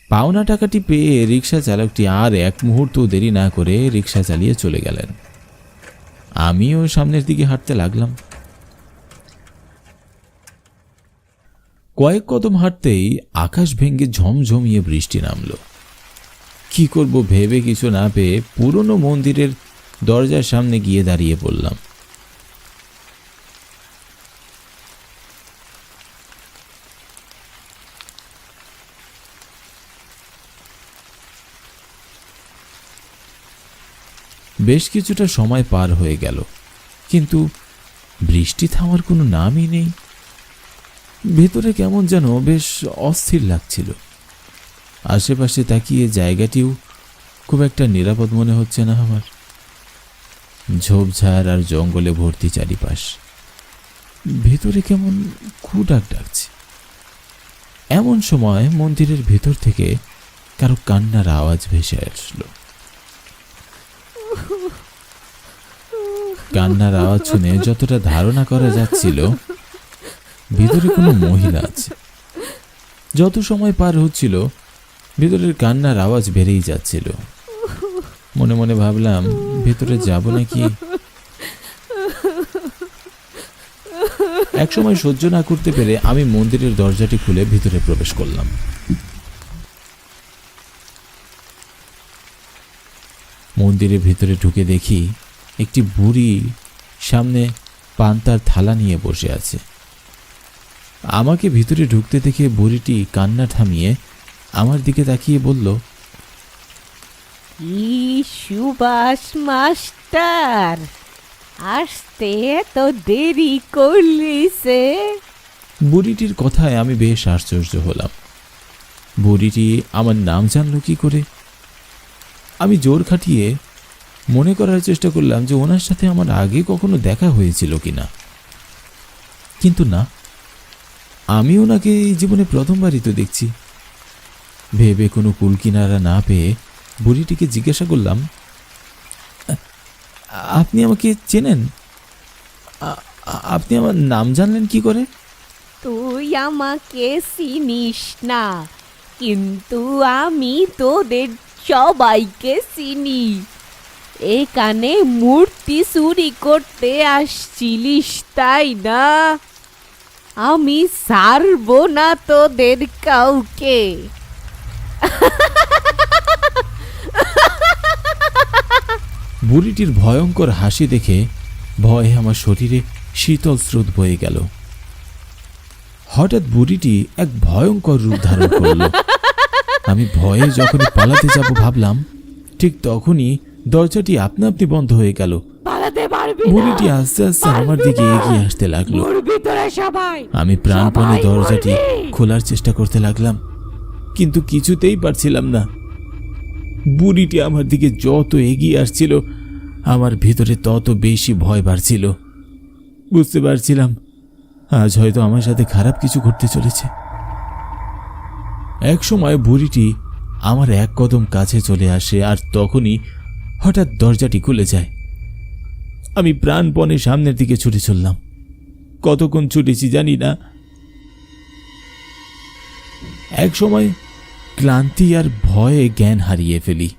পাওনা টাকাটি পেয়ে রিকশা চালকটি আর এক মুহূর্ত দেরি না করে রিকশা চালিয়ে চলে গেলেন। আমিও সামনের দিকে হাঁটতে লাগলাম। কয়েক কদম হাঁটতেই আকাশ ভেঙে ঝমঝমিয়ে বৃষ্টি নামল। কি করব ভেবে কিছু না পেয়ে পুরনো মন্দিরের দরজার সামনে গিয়ে দাঁড়িয়ে পড়লাম। বেশ কিছুটা সময় পার হয়ে গেল, কিন্তু বৃষ্টি থামার কোনো নামই নেই। ভেতরে কেমন যেন বেশ অস্থির লাগছিল। আশেপাশে তাকিয়ে জায়গাটিও খুব একটা নিরাপদ মনে হচ্ছে না আমার। ঝোপঝাড় আর জঙ্গলে ভর্তি চারিপাশ। ভেতরে কেমন খুঁটাক ডাকছে। এমন সময় মন্দিরের ভেতর থেকে কারো কান্নার আওয়াজ ভেসে আসলো। কান্নার আওয়াজ শুনে যতটা ধারণা করা যাচ্ছিল ভিতরে কোনো মহিলা আছে। যত সময় পার হচ্ছিল ভিতরের কান্নার আওয়াজ বেড়েই যাচ্ছিল। মনে মনে ভাবলাম ভেতরে যাব নাকি। এক সময় সহ্য না করতে পেরে আমি মন্দিরের দরজাটি খুলে ভিতরে প্রবেশ করলাম। মন্দিরের ভিতরে ঢুকে দেখি একটি বুড়ি সামনে পান্তার থালা নিয়ে বসে আছে। আমাকে ভিতরে ঢুকতে দেখে বুড়িটি কান্না থামিয়ে আমার দিকে তাকিয়ে বলল, কি সুভাষ মাস্টার, আসতে তো দেরি করলিছে। বুড়িটির কথায় আমি বেশ আশ্চর্য হলাম। বুড়িটি আমার নাম জানল কি করে? আমি জোর খাটিয়ে মনে করার চেষ্টা করলাম যে ওনার সাথে আমার আগে কখনো দেখা হয়েছিল কিনা, কিন্তু না, আমি ওনাকে এই জীবনে প্রথমবারই তো দেখছি। ভেবে কোনো কুলকিনারা না পেয়ে বুড়িটিকে জিজ্ঞাসা করলাম, আপনি আমাকে চেনেন? আপনি আমার নাম জানলেন কি করে? তুই আমাকে চিনিস না, কিন্তু আমি তোদের সবাইকে চিনি। এখানে মূর্তি চুরি করতে আসছিলিস তাই না? আমি ছাড়বো না তোদের কাউকে। বুড়িটির ভয়ঙ্কর হাসি দেখে ভয়ে আমার শরীরে শীতল স্রোত বয়ে গেল। হঠাৎ বুড়িটি এক ভয়ঙ্কর রূপ ধারণ করল। আমি ভয়ে যখনই পালাতে যাব ভাবলাম, ঠিক তখনই দরজাটি আপনা আপনি বন্ধ হয়ে গেল। পালাতে পারবি না। বুড়িটি আস্তে আস্তে আমার দিকে এগিয়ে আসতে লাগলো। আমি প্রাণপণে দরজাটি খোলার চেষ্টা করতে লাগলাম, কিন্তু কিছুতেই পারছিলাম না। বুড়িটি আমার দিকে যত এগিয়ে আসছিল আমার ভিতরে তত বেশি ভয় বাড়ছিল। বুঝতে পারছিলাম আজ হয়তো আমার সাথে খারাপ কিছু ঘটতে চলেছে। এক সময় বুড়িটি আমার এক কদম কাছে চলে আসে, আর তখনই হঠাৎ দরজাটি খুলে যায়। আমি প্রাণপণে সামনের দিকে ছুটে চললাম। কতক্ষণ ছুটেছি জানি না। এক সময় ক্লান্তি আর ভয়ে জ্ঞান হারিয়ে ফেলি।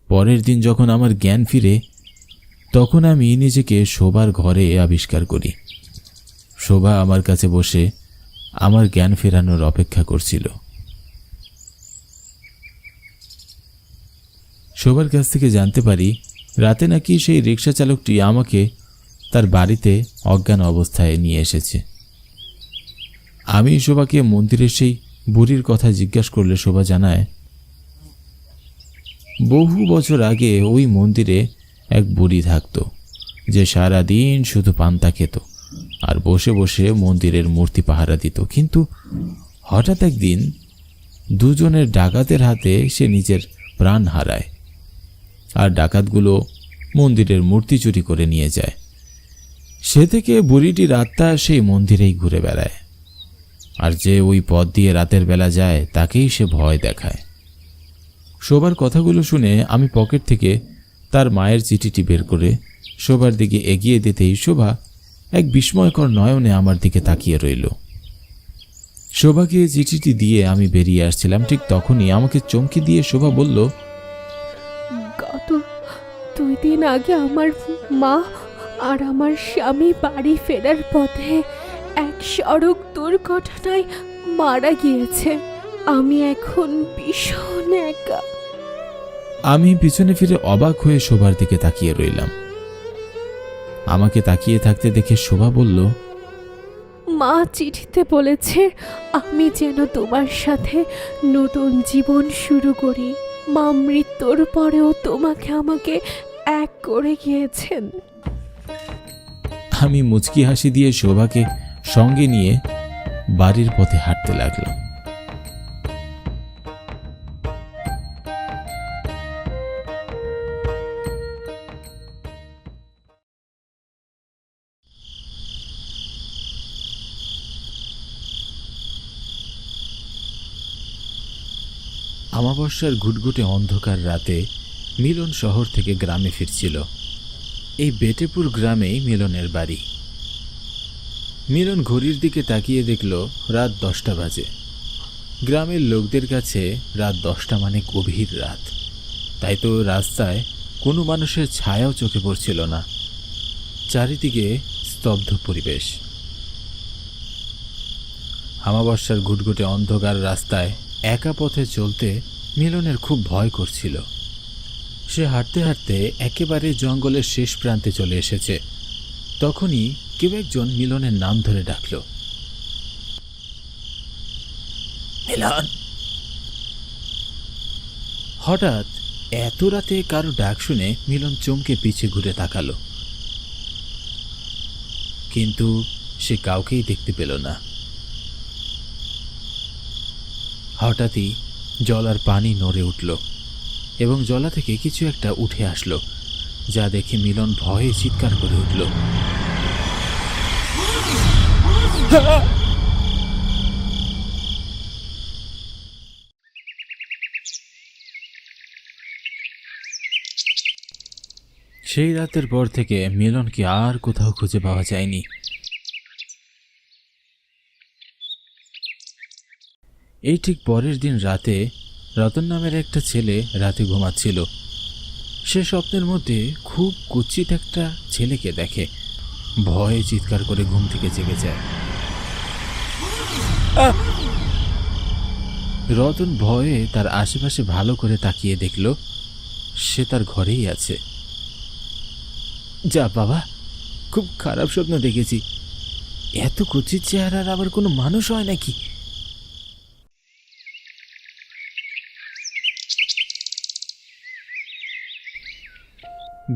পরের দিন যখন আমার জ্ঞান ফিরে, তখন আমি নিজেকে শোবার ঘরে আবিষ্কার করি। শোভা আমার কাছে বসে আমার জ্ঞান ফেরানোর অপেক্ষা করছিল। শোভার কাছ থেকে জানতে পারি, রাতে নাকি সেই রিক্সা চালকটি আমাকে তার বাড়িতে অজ্ঞান অবস্থায় নিয়ে এসেছে। আমি শোভাকে মন্দিরের সেই বুড়ির কথা জিজ্ঞাসা করলে শোভা জানায়, বহু বছর আগে ওই মন্দিরে এক বুড়ি থাকতো, যে সারাদিন শুধু পান্তা খেত আর বসে বসে মন্দিরের মূর্তি পাহারা দিত। কিন্তু হঠাৎ একদিন দুজনের ডাকাতের হাতে সে নিজের প্রাণ হারায়, আর ডাকাতগুলো মন্দিরের মূর্তি চুরি করে নিয়ে যায়। সে থেকে বুড়িটির আত্মা সেই মন্দিরেই ঘুরে বেড়ায়, আর যে ওই পথ দিয়ে রাতের বেলা যায় তাকেই সে ভয় দেখায়। শোভার কথাগুলো শুনে আমি পকেট থেকে তার মায়ের চিঠিটি বের করে শোভার দিকে এগিয়ে দিতেই শোভা এক বিস্ময়কর নয়নে আমার দিকে তাকিয়ে রইল। শোভাকে চিঠিটি দিয়ে আমি বেরিয়ে আসছিলাম, ঠিক তখনই আমাকে চমকি দিয়ে শোভা বলল, গত 2 দিন আগে আমার মা আর আমার স্বামী বাড়ি ফেরার পথে এক সড়ক দুর্ঘটনায় মারা গিয়েছে। আমি এখন ভীষণ একা। আমি পিছনে ফিরে অবাক হয়ে শোভার দিকে তাকিয়ে রইলাম। আমাকে তাকিয়ে থাকতে দেখে শোভা বলল, মা চিঠিতে বলেছে আমি যেন তোমার সাথে নতুন জীবন শুরু করি। মা মৃত্যুর পরেও তোমাকে আমাকে এক করে গিয়েছেন। আমি মুচকি হাসি দিয়ে শোভাকে সঙ্গে নিয়ে বাড়ির পথে হাঁটতে লাগলাম। অমাবস্যার ঘুটঘুটে অন্ধকার রাতে মিলন শহর থেকে গ্রামে ফিরছিল। এই বেটেপুর গ্রামেই মিলনের বাড়ি। মিলন ঘড়ির দিকে তাকিয়ে দেখল রাত 10টা বাজে। গ্রামের লোকদের কাছে রাত 10টা মানে গভীর রাত, তাই তো রাস্তায় কোনো মানুষের ছায়াও চোখে পড়ছিল না। চারিদিকে স্তব্ধ পরিবেশ। অমাবস্যার ঘুটঘুটে অন্ধকার রাস্তায় একা পথে চলতে মিলনের খুব ভয় করছিল। সে হাঁটতে হাঁটতে একেবারে জঙ্গলের শেষ প্রান্তে চলে এসেছে। তখনই কেউ একজন মিলনের নাম ধরে ডাকল, মিলন। হঠাৎ এত রাতে কারো ডাক শুনে মিলন চমকে পিছে ঘুরে তাকালো, কিন্তু সে কাউকেই দেখতে পেল না। হঠাৎই জলার পানি নড়ে উঠল এবং জলা থেকে কিছু একটা উঠে আসলো, যা দেখে মিলন ভয়ে চিৎকার করে উঠল। সেই রাতের পর থেকে মিলনকে আর কোথাও খুঁজে পাওয়া যায়নি। এই ঠিক পরের দিন রাতে রতন নামের একটা ছেলে রাতে ঘুমাচ্ছিল। সে স্বপ্নের মধ্যে খুব কুৎসিত একটা ছেলেকে দেখে, ভয়ে চিৎকার করে ঘুম থেকে জেগে যায়। রতন ভয়ে তার আশেপাশে ভালো করে তাকিয়ে দেখল সে তার ঘরেই আছে। যা বাবা, খুব খারাপ স্বপ্ন দেখেছি। এত কুৎসিত চেহারার আবার কোনো মানুষ হয় নাকি?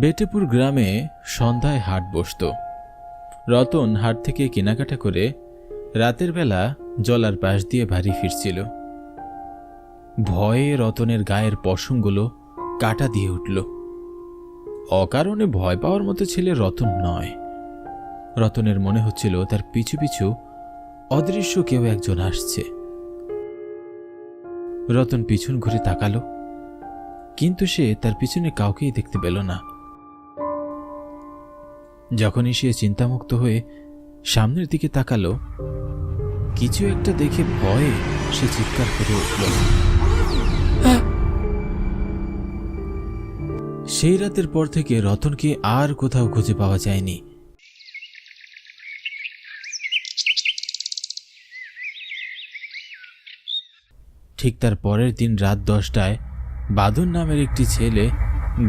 বেটেপুর গ্রামে সন্ধ্যায় হাট বসত। রতন হাট থেকে কেনাকাটা করে রাতের বেলা জলার পাশ দিয়ে বাড়ি ফিরছিল। ভয়ে রতনের গায়ের পশমগুলো কাটা দিয়ে উঠল। অকারণে ভয় পাওয়ার মতো ছেলে রতন নয়। রতনের মনে হচ্ছিল তার পিছু পিছু অদৃশ্য কেউ একজন আসছে। রতন পিছন ঘুরে তাকালো, কিন্তু সে তার পিছনে কাউকেই দেখতে পেল না। যখনই সে চিন্তামুক্ত হয়ে সামনের দিকে তাকালো, কিছু একটা দেখে ভয়ে সে চিৎকার করে উঠল। সেই রাতের পর থেকে রতনকে আর কোথাও খুঁজে পাওয়া যায়নি। ঠিক তার পরের দিন রাত 10টায় বাঁধন নামের একটি ছেলে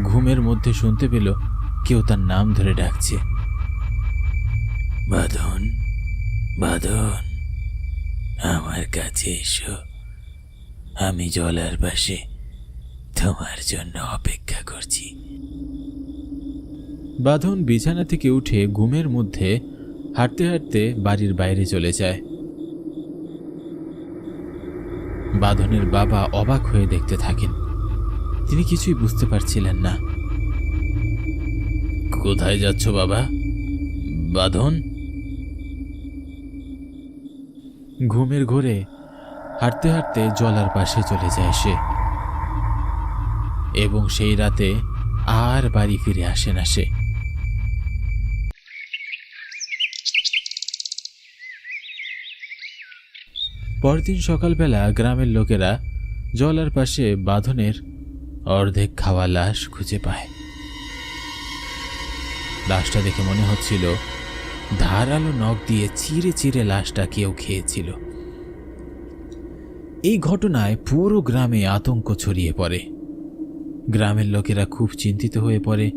ঘুমের মধ্যে শুনতে পেল কেউ তার নাম ধরে ডাকছে। বাঁধন, বাঁধন, আমার কাছে এসো, আমি জলার পাশে তোমার জন্য অপেক্ষা করছি। বাঁধন বিছানা থেকে উঠে ঘুমের মধ্যে হাঁটতে হাঁটতে বাড়ির বাইরে চলে যায়। বাঁধনের বাবা অবাক হয়ে দেখতে থাকেন। তিনি কিছুই বুঝতে পারছিলেন না। কোথায় যাচ্ছ বাবা? বাঁধন ঘুমের ঘোরে হাঁটতে হাঁটতে জলার পাশে চলে যায় সে, এবং সেই রাতে আর বাড়ি ফিরে আসে না সে। পরদিন সকালবেলা গ্রামের লোকেরা জলার পাশে বাঁধনের অর্ধেক খাওয়া লাশ খুঁজে পায়। লাশটা দেখে মনে হচ্ছিল ধারালো নখ দিয়ে চিরে চিরে লাশটা কেউ খেয়েছিল। এই ঘটনায় পুরো গ্রামে আতঙ্ক ছড়িয়ে পড়ে। গ্রামের লোকেরা খুব চিন্তিত হয়ে পড়ে।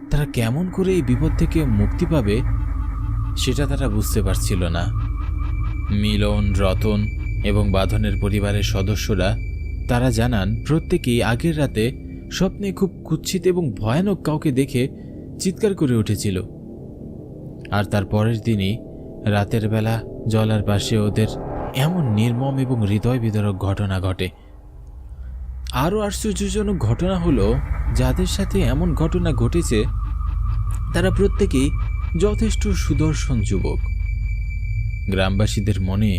তারা কেমন করে এই বিপদ থেকে মুক্তি পাবে সেটা তারা বুঝতে পারছিল না। মিলন, রতন এবং বাঁধনের পরিবারের সদস্যরা তারা জানান প্রত্যেকেই আগের রাতে স্বপ্নে খুব কুৎসিত এবং ভয়ানক কাউকে দেখে চিৎকার করে উঠেছিল। আর তার পরের দিনই রাতের বেলা জলার পাশে ওদের এমন নির্মম এবং হৃদয় বিদারক ঘটনা ঘটে। আরও আশ্চর্যজনক ঘটনা হলো, যাদের সাথে এমন ঘটনা ঘটেছে তারা প্রত্যেকেই যথেষ্ট সুদর্শন যুবক। গ্রামবাসীদের মনে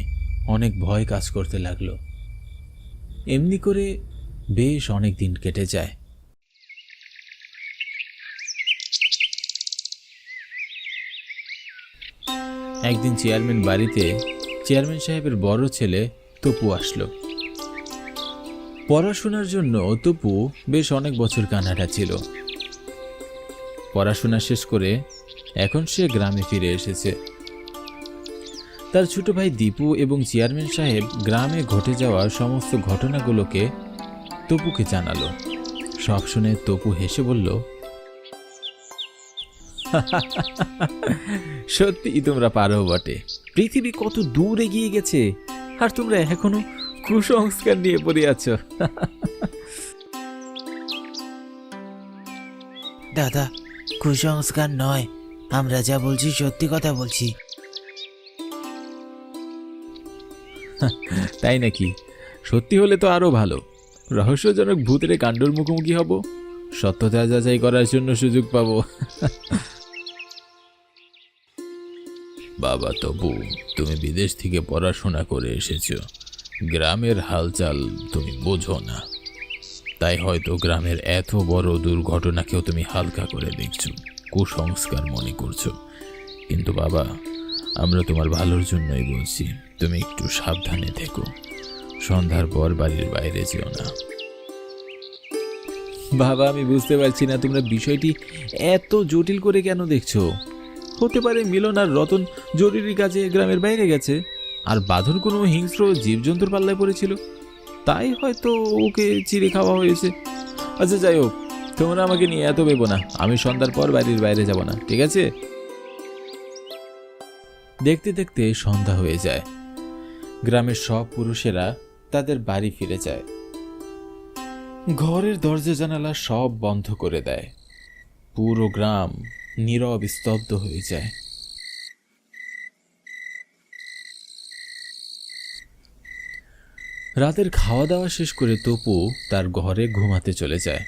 অনেক ভয় কাজ করতে লাগলো। এমনি করে বেশ অনেক দিন কেটে যায়। একদিন চেয়ারম্যান বাড়িতে চেয়ারম্যান সাহেবের বড় ছেলে তপু আসলো। পড়াশোনার জন্য তপু বেশ অনেক বছর কানাডা ছিল। পড়াশোনা শেষ করে এখন সে গ্রামে ফিরে এসেছে। তার ছোট ভাই দীপু এবং চেয়ারম্যান সাহেব গ্রামে ঘটে যাওয়া সমস্ত ঘটনাগুলোকে তপুকে জানালো। সব শুনে তপু হেসে বলল, সত্যি তোমরা পারো বটে। পৃথিবী কত দূর এগিয়ে গেছে, আর তোমরা এখনো কুসংস্কার নিয়ে পড়ে আছো। দাদা, কুসংস্কার নয়, আমরা যা বলছি সত্যি কথা বলছি। তাই নাকি? সত্যি হলে তো আরো ভালো। রহস্যজনক ভূতের কাণ্ডর মুখোমুখি হব, সত্যতা যাচাই করার জন্য সুযোগ পাবো। বাবা তবু, তুমি বিদেশ থেকে পড়াশোনা করে এসেছো, গ্রামের হালচাল তুমি বোঝো না, তাই হয়তো গ্রামের এত বড় দুর্ঘটনাকেও তুমি হালকা করে দেখছো, কুসংস্কার মনে করছো। কিন্তু বাবা, আমরা তোমার ভালোর জন্যই বলছি, তুমি একটু সাবধানে থেকো। সন্ধ্যার পর বাড়ির বাইরে যেও না। বাবা, আমি বুঝতে পারছি না তোমরা বিষয়টি এত জটিল করে কেন দেখছো। হতে পারে মিলন আর রতন জরুরি কাজে গ্রামের বাইরে গেছে, আর বাঁধন কোনো হিংস্র জীবজন্তুর পাল্লায় পড়েছিল, তাই হয়তো ওকে চিড়ে খাওয়া হয়েছে। আচ্ছা যাই হোক, তোমরা আমাকে নিয়ে এত ভেবো না। আমি সন্ধ্যার পর বাড়ির বাইরে যাব না, ঠিক আছে? দেখতে দেখতে সন্ধ্যা হয়ে যায়। গ্রামের সব পুরুষেরা তাদের বাড়ি ফিরে যায়। ঘরের দরজা জানালা সব বন্ধ করে দেয়। পুরো গ্রাম নীরব স্তব্ধ হয়ে যায়। রাতের খাওয়া দাওয়া শেষ করে তপু তার ঘরে ঘুমাতে চলে যায়।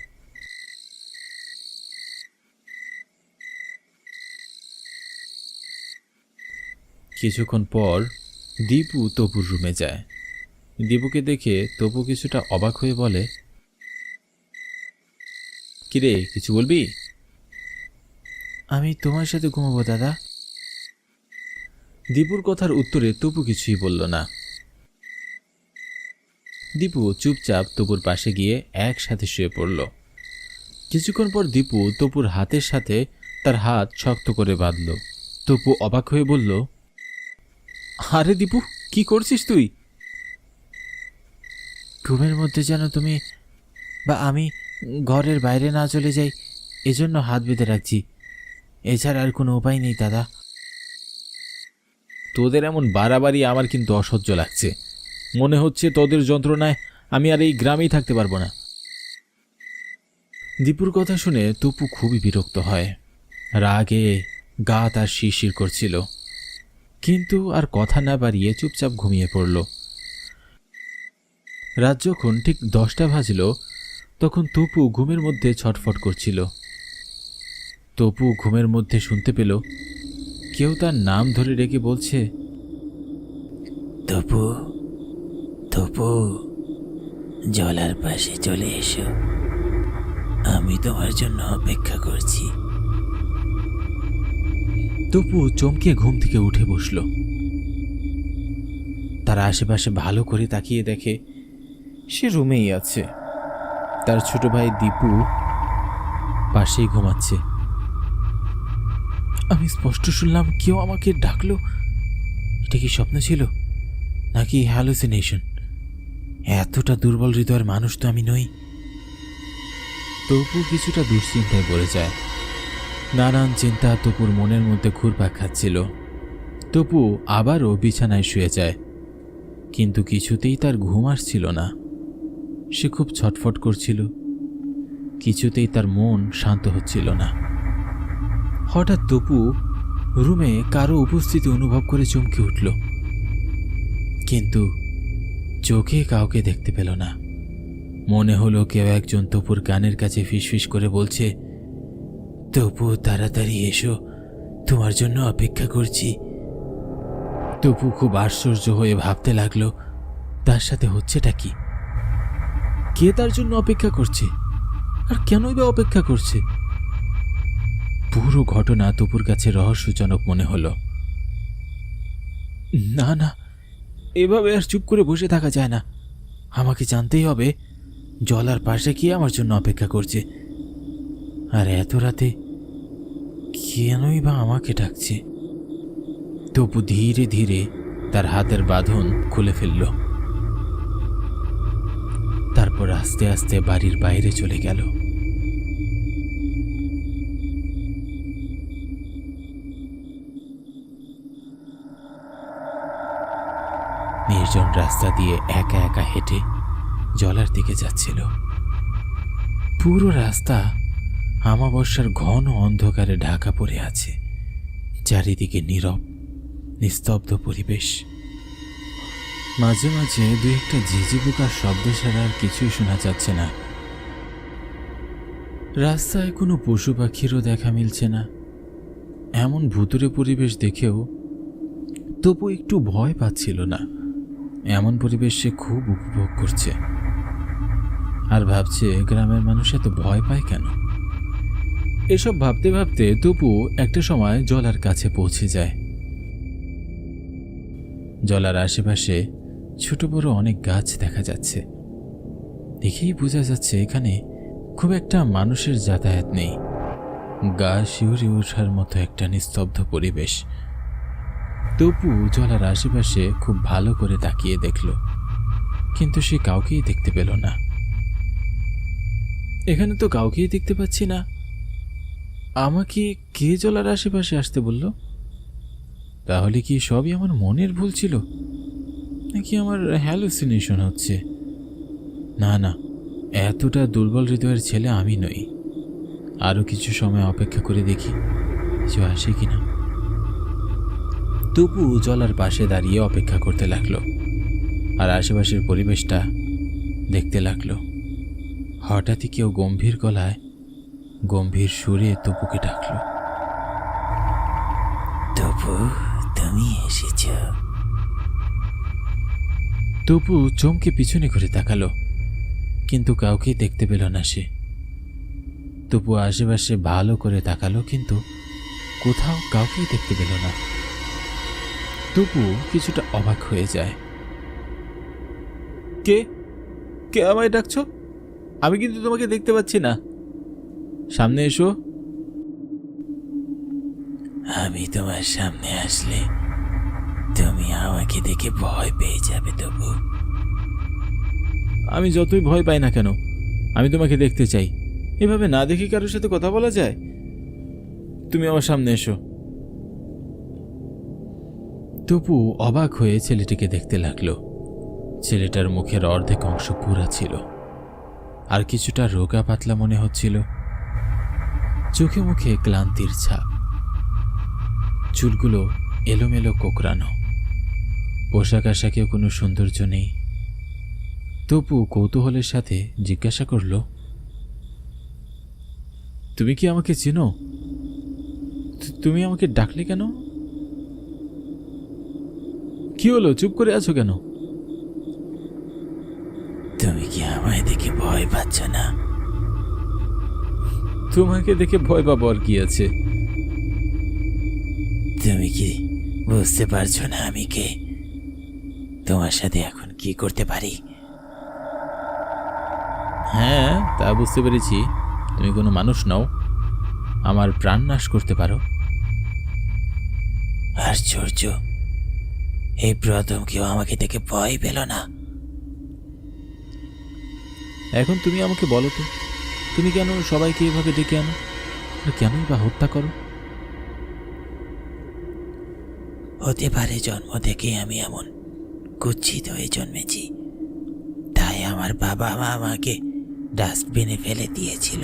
কিছুক্ষণ পর দীপু তপুর রুমে যায়। দীপুকে দেখে তপু কিছুটা অবাক হয়ে বলে, কিরে কিছু বলবি? আমি তোমার সাথে ঘুমাবো দাদা। দীপুর কথার উত্তরে তপু কিছুই বলল না। দীপু চুপচাপ তপুর পাশে গিয়ে একসাথে শুয়ে পড়ল। কিছুক্ষণ পর দীপু তপুর হাতের সাথে তার হাত শক্ত করে বাঁধল। তপু অবাক হয়ে বলল, আরে দীপু, কি করছিস তুই? ঘুমের মধ্যে যেন তুমি বা আমি ঘরের বাইরে না চলে যাই, এজন্য হাত বেঁধে রাখছি। এছাড়া আর কোনো উপায় নেই দাদা। তোদের এমন বাড়াবাড়ি আমার কিন্তু অসহ্য লাগছে। মনে হচ্ছে তোদের যন্ত্রণায় আমি আর এই গ্রামেই থাকতে পারবো না। দীপুর কথা শুনে তপু খুবই বিরক্ত হয়। রাগে গা তার শিরশির করছিল, কিন্তু আর কথা না বাড়িয়ে চুপচাপ ঘুমিয়ে পড়ল। রাত যখন ঠিক 10টা বাজল, তখন তপু ঘুমের মধ্যে ছটফট করছিল। তপু ঘুমের মধ্যে শুনতে পেল কেউ তার নাম ধরে ডেকে বলছে, তপু, তপু, জলার পাশে চলে এসো, আমি তোমার জন্য অপেক্ষা করছি। তপু চমকে ঘুম থেকে উঠে বসল। তার আশেপাশে ভালো করে তাকিয়ে দেখে সে রুমেই আছে। তার ছোট ভাই দীপু পাশেই ঘুমাচ্ছে। আমি স্পষ্ট শুনলাম কেউ আমাকে ডাকলো। এটা কি স্বপ্ন ছিল নাকি হ্যালুসিনেশন? এতটা দুর্বল হৃদয়ের মানুষ তো আমি নই। তপু কিছুটা দুশ্চিন্তায় পড়ে যায়। নানান চিন্তা তপুর মনের মধ্যে ঘুরপাক খাচ্ছিল। তপু আবারও বিছানায় শুয়ে যায়, কিন্তু কিছুতেই তার ঘুম আসছিল না। সে খুব ছটফট করছিল, কিছুতেই তার মন শান্ত হচ্ছিল না। হঠাৎ তপু রুমে কারো উপস্থিতি অনুভব করে চমকে উঠল, কিন্তু চোখে কাউকে দেখতে পেল না। মনে হলো কেউ একজন তপুর কানের কাছে ফিসফিস করে বলছে, তপু তাড়াতাড়ি এসো, তোমার জন্য অপেক্ষা করছি। তপু খুব আশ্চর্য হয়ে ভাবতে লাগলো তার সাথে হচ্ছেটা কি? কে তার জন্য অপেক্ষা করছে, আর কেনই বা অপেক্ষা করছে? পুরো ঘটনা তপুর কাছে রহস্যজনক মনে হলো। না না, এভাবে আর চুপ করে বসে থাকা যায় না। আমাকে জানতেই হবে জলার পাশে কে আমার জন্য অপেক্ষা করছে, আর এত রাতে কেনই বা আমাকে ডাকছে। তপু ধীরে ধীরে তার হাতের বাঁধন খুলে ফেলল। তারপর আস্তে আস্তে বাড়ির বাইরে চলে গেল। নির্জন রাস্তা দিয়ে একা একা হেঁটে জলার দিকে যাচ্ছিল। পুরো রাস্তা আমাবস্যার ঘন অন্ধকারে ঢাকা পড়ে আছে। চারিদিকে নীরব নিস্তব্ধ পরিবেশ। মাঝে মাঝে দু একটা ঝিঝি পোকার শব্দ ছাড়া আর কিছুই শোনা যাচ্ছে না। রাস্তায় কোনো পশু পাখিরও দেখা মিলছে না। এমন ভুতুরে পরিবেশ দেখেও তবু একটু ভয় পাচ্ছিল না। এমন পরিবেশ সে খুব উপভোগ করছে, আর ভাবছে গ্রামের মানুষ এত ভয় পায় কেন। এসব ভাবতে ভাবতে তপু একটা সময় জলার কাছে পৌঁছে যায়। জলার আশেপাশে ছোট বড় অনেক গাছ দেখা যাচ্ছে। দেখেই বোঝা যাচ্ছে এখানে খুব একটা মানুষের যাতায়াত নেই। গা শিউরে ওঠার মতো একটা নিস্তব্ধ পরিবেশ। তপু জলার আশেপাশে খুব ভালো করে তাকিয়ে দেখল, কিন্তু সে কাউকেই দেখতে পেল না। এখানে তো কাউকেই দেখতে পাচ্ছি না। আমাকে কে জলার আশেপাশে আসতে বলল? তাহলে কি সবই আমার মনের ভুল ছিল, নাকি আমার হ্যালুসিনেশন হচ্ছে? না না, এতটা দুর্বল হৃদয়ের ছেলে আমি নই। আরো কিছু সময় অপেক্ষা করে দেখি কিছু আসে কিনা। তপু জলার পাশে দাঁড়িয়ে অপেক্ষা করতে লাগলো, আর আশেপাশের পরিবেশটা দেখতে লাগলো। হঠাৎই কেউ গম্ভীর গলায় গম্ভীর সুরে তপুকে ডাকলো, তপু, তুমি এসেছ। তপু চমকে পিছনে ঘুরে তাকালো, কিন্তু কাউকেই দেখতে পেল না সে। তপু আশেপাশে ভালো করে তাকালো, কিন্তু কোথাও কাউকেই দেখতে পেল না। তপু কিছুটা অবাক হয়ে যায়। কে কে আমায় ডাকছো? আমি কিন্তু তোমাকে দেখতে পাচ্ছি না, সামনে এসো। আমি তোমার সামনে আসলে তুমি আমাকে দেখে ভয় পেয়ে যাবে তবু। আমি যতই ভয় পাই না কেন, আমি তোমাকে দেখতে চাই। এভাবে না দেখে কারোর সাথে কথা বলা যায়? তুমি আমার সামনে এসো। তপু অবাক হয়ে ছেলেটিকে দেখতে লাগলো। ছেলেটার মুখের অর্ধেক অংশ পুরা ছিল, আর কিছুটা রোগা পাতলা মনে হচ্ছিল। চোখে মুখে ক্লান্তির ছাপ, চুলগুলো এলোমেলো কোকড়ানো, পোশাক আশাকেও কোনো সৌন্দর্য নেই। তপু কৌতূহলের সাথে জিজ্ঞাসা করল, তুমি কি আমাকে চেনো? তুমি আমাকে ডাকলে কেন? কি হলো, চুপ করে আছো কেন? তুমি কি আমায় দেখে ভয় পাচ্ছ না? তোমাকে দেখে ভয় পাবো আর কি আছে? তুমি কি বুঝতে পারছো না আমি কে? তোমার সাথে এখন কি করতে পারি? হ্যাঁ, তা বুঝতে পেরেছি। তুমি কোনো মানুষ নও, আমার প্রাণ নাশ করতে পারো। আশ্চর্য, এই প্রথম কেউ আমাকে দেখে ভয় পেল না। এখন তুমি আমাকে বলো তো, তুমি কেন সবাইকে এভাবে ডেকে আনো, আর কেনই বা হত্যা করো? হতে পারে জন্ম থেকে আমি এমন কুৎসিত হয়ে জন্মেছি, তাই আমার বাবা মা আমাকে ডাস্টবিনে ফেলে দিয়েছিল।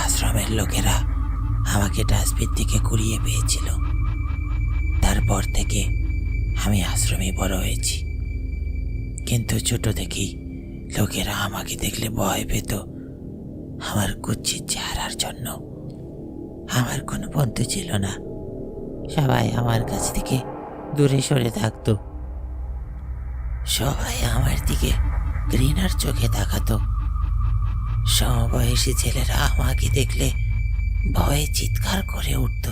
আশ্রমের লোকেরা আমাকে ডাস্টবিন থেকে কুড়িয়ে পেয়েছিল। তারপর থেকে আমি আশ্রমে বড় হয়েছি, কিন্তু ছোট থেকেই লোকেরা আমাকে দেখলে ভয় পেত আমার কুৎসিত চেহারার জন্য। আমার কোনো বন্ধু ছিল না, সবাই আমার কাছ থেকে দূরে সরে থাকতো। সবাই আমার দিকে ঘৃণার চোখে তাকাতো। সমবয়সী ছেলেরা আমাকে দেখলে ভয়ে চিৎকার করে উঠত।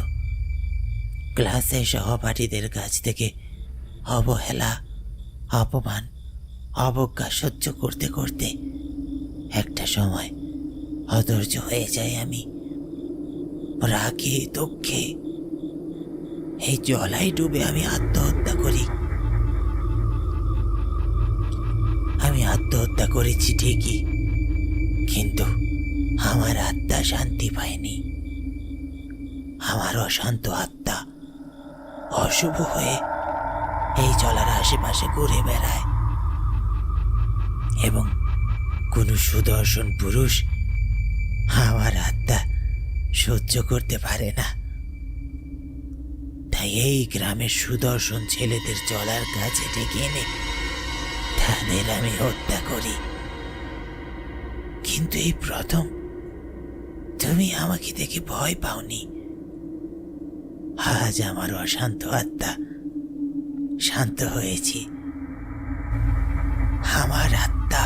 ক্লাসে সহপাঠীদের কাছ থেকে অবহেলা, অপমান, অবজ্ঞা সহ্য করতে করতে একটা সময় অধৈর্য হয়ে যায় আমি। রাগে দুঃখে এই জলাই ডুবে আমি আত্মহত্যা করি। আমি আত্মহত্যা করেছি ঠিকই, কিন্তু আমার আত্মা শান্তি পায়নি। আমার অশান্ত আত্মা অশুভ হয়ে এই জলার আশেপাশে ঘুরে বেড়ায়, এবং কোনো সুদর্শন পুরুষ আমার আত্মা সহ্য করতে পারে না। তাই এই গ্রামের সুদর্শন ছেলেদের জলার কাছে ডেকে এনে তাদের আমি হত্যা করি। কিন্তু এই প্রথম তুমি আমাকে দেখে ভয় পাওনি। আজ আমার অশান্ত আত্মা শান্ত হয়েছে। আমার আত্মা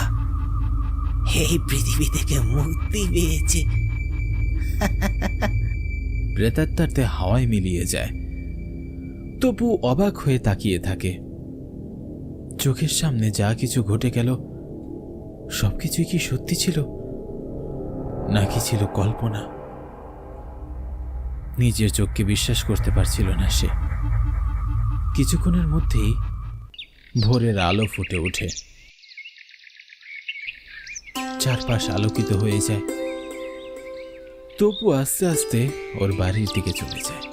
এই পৃথিবী থেকে মুক্তি পেয়েছে। প্রেতাত্মারতে হাওয়ায় মিলিয়ে যায়। তপু অবাক হয়ে তাকিয়ে থাকে। চোখের সামনে যা কিছু ঘটে গেল, সবকিছুই কি সত্যি ছিল, নাকি ছিল কল্পনা? নিজের চোখকে বিশ্বাস করতে পারছিল না সে। কিছুক্ষণের মধ্যেই ভোরের আলো ফুটে ওঠে, চারপাশ আলোকিত হয়ে যায়। তপু আস্তে আস্তে ওর বাড়ির দিকে চলে যায়।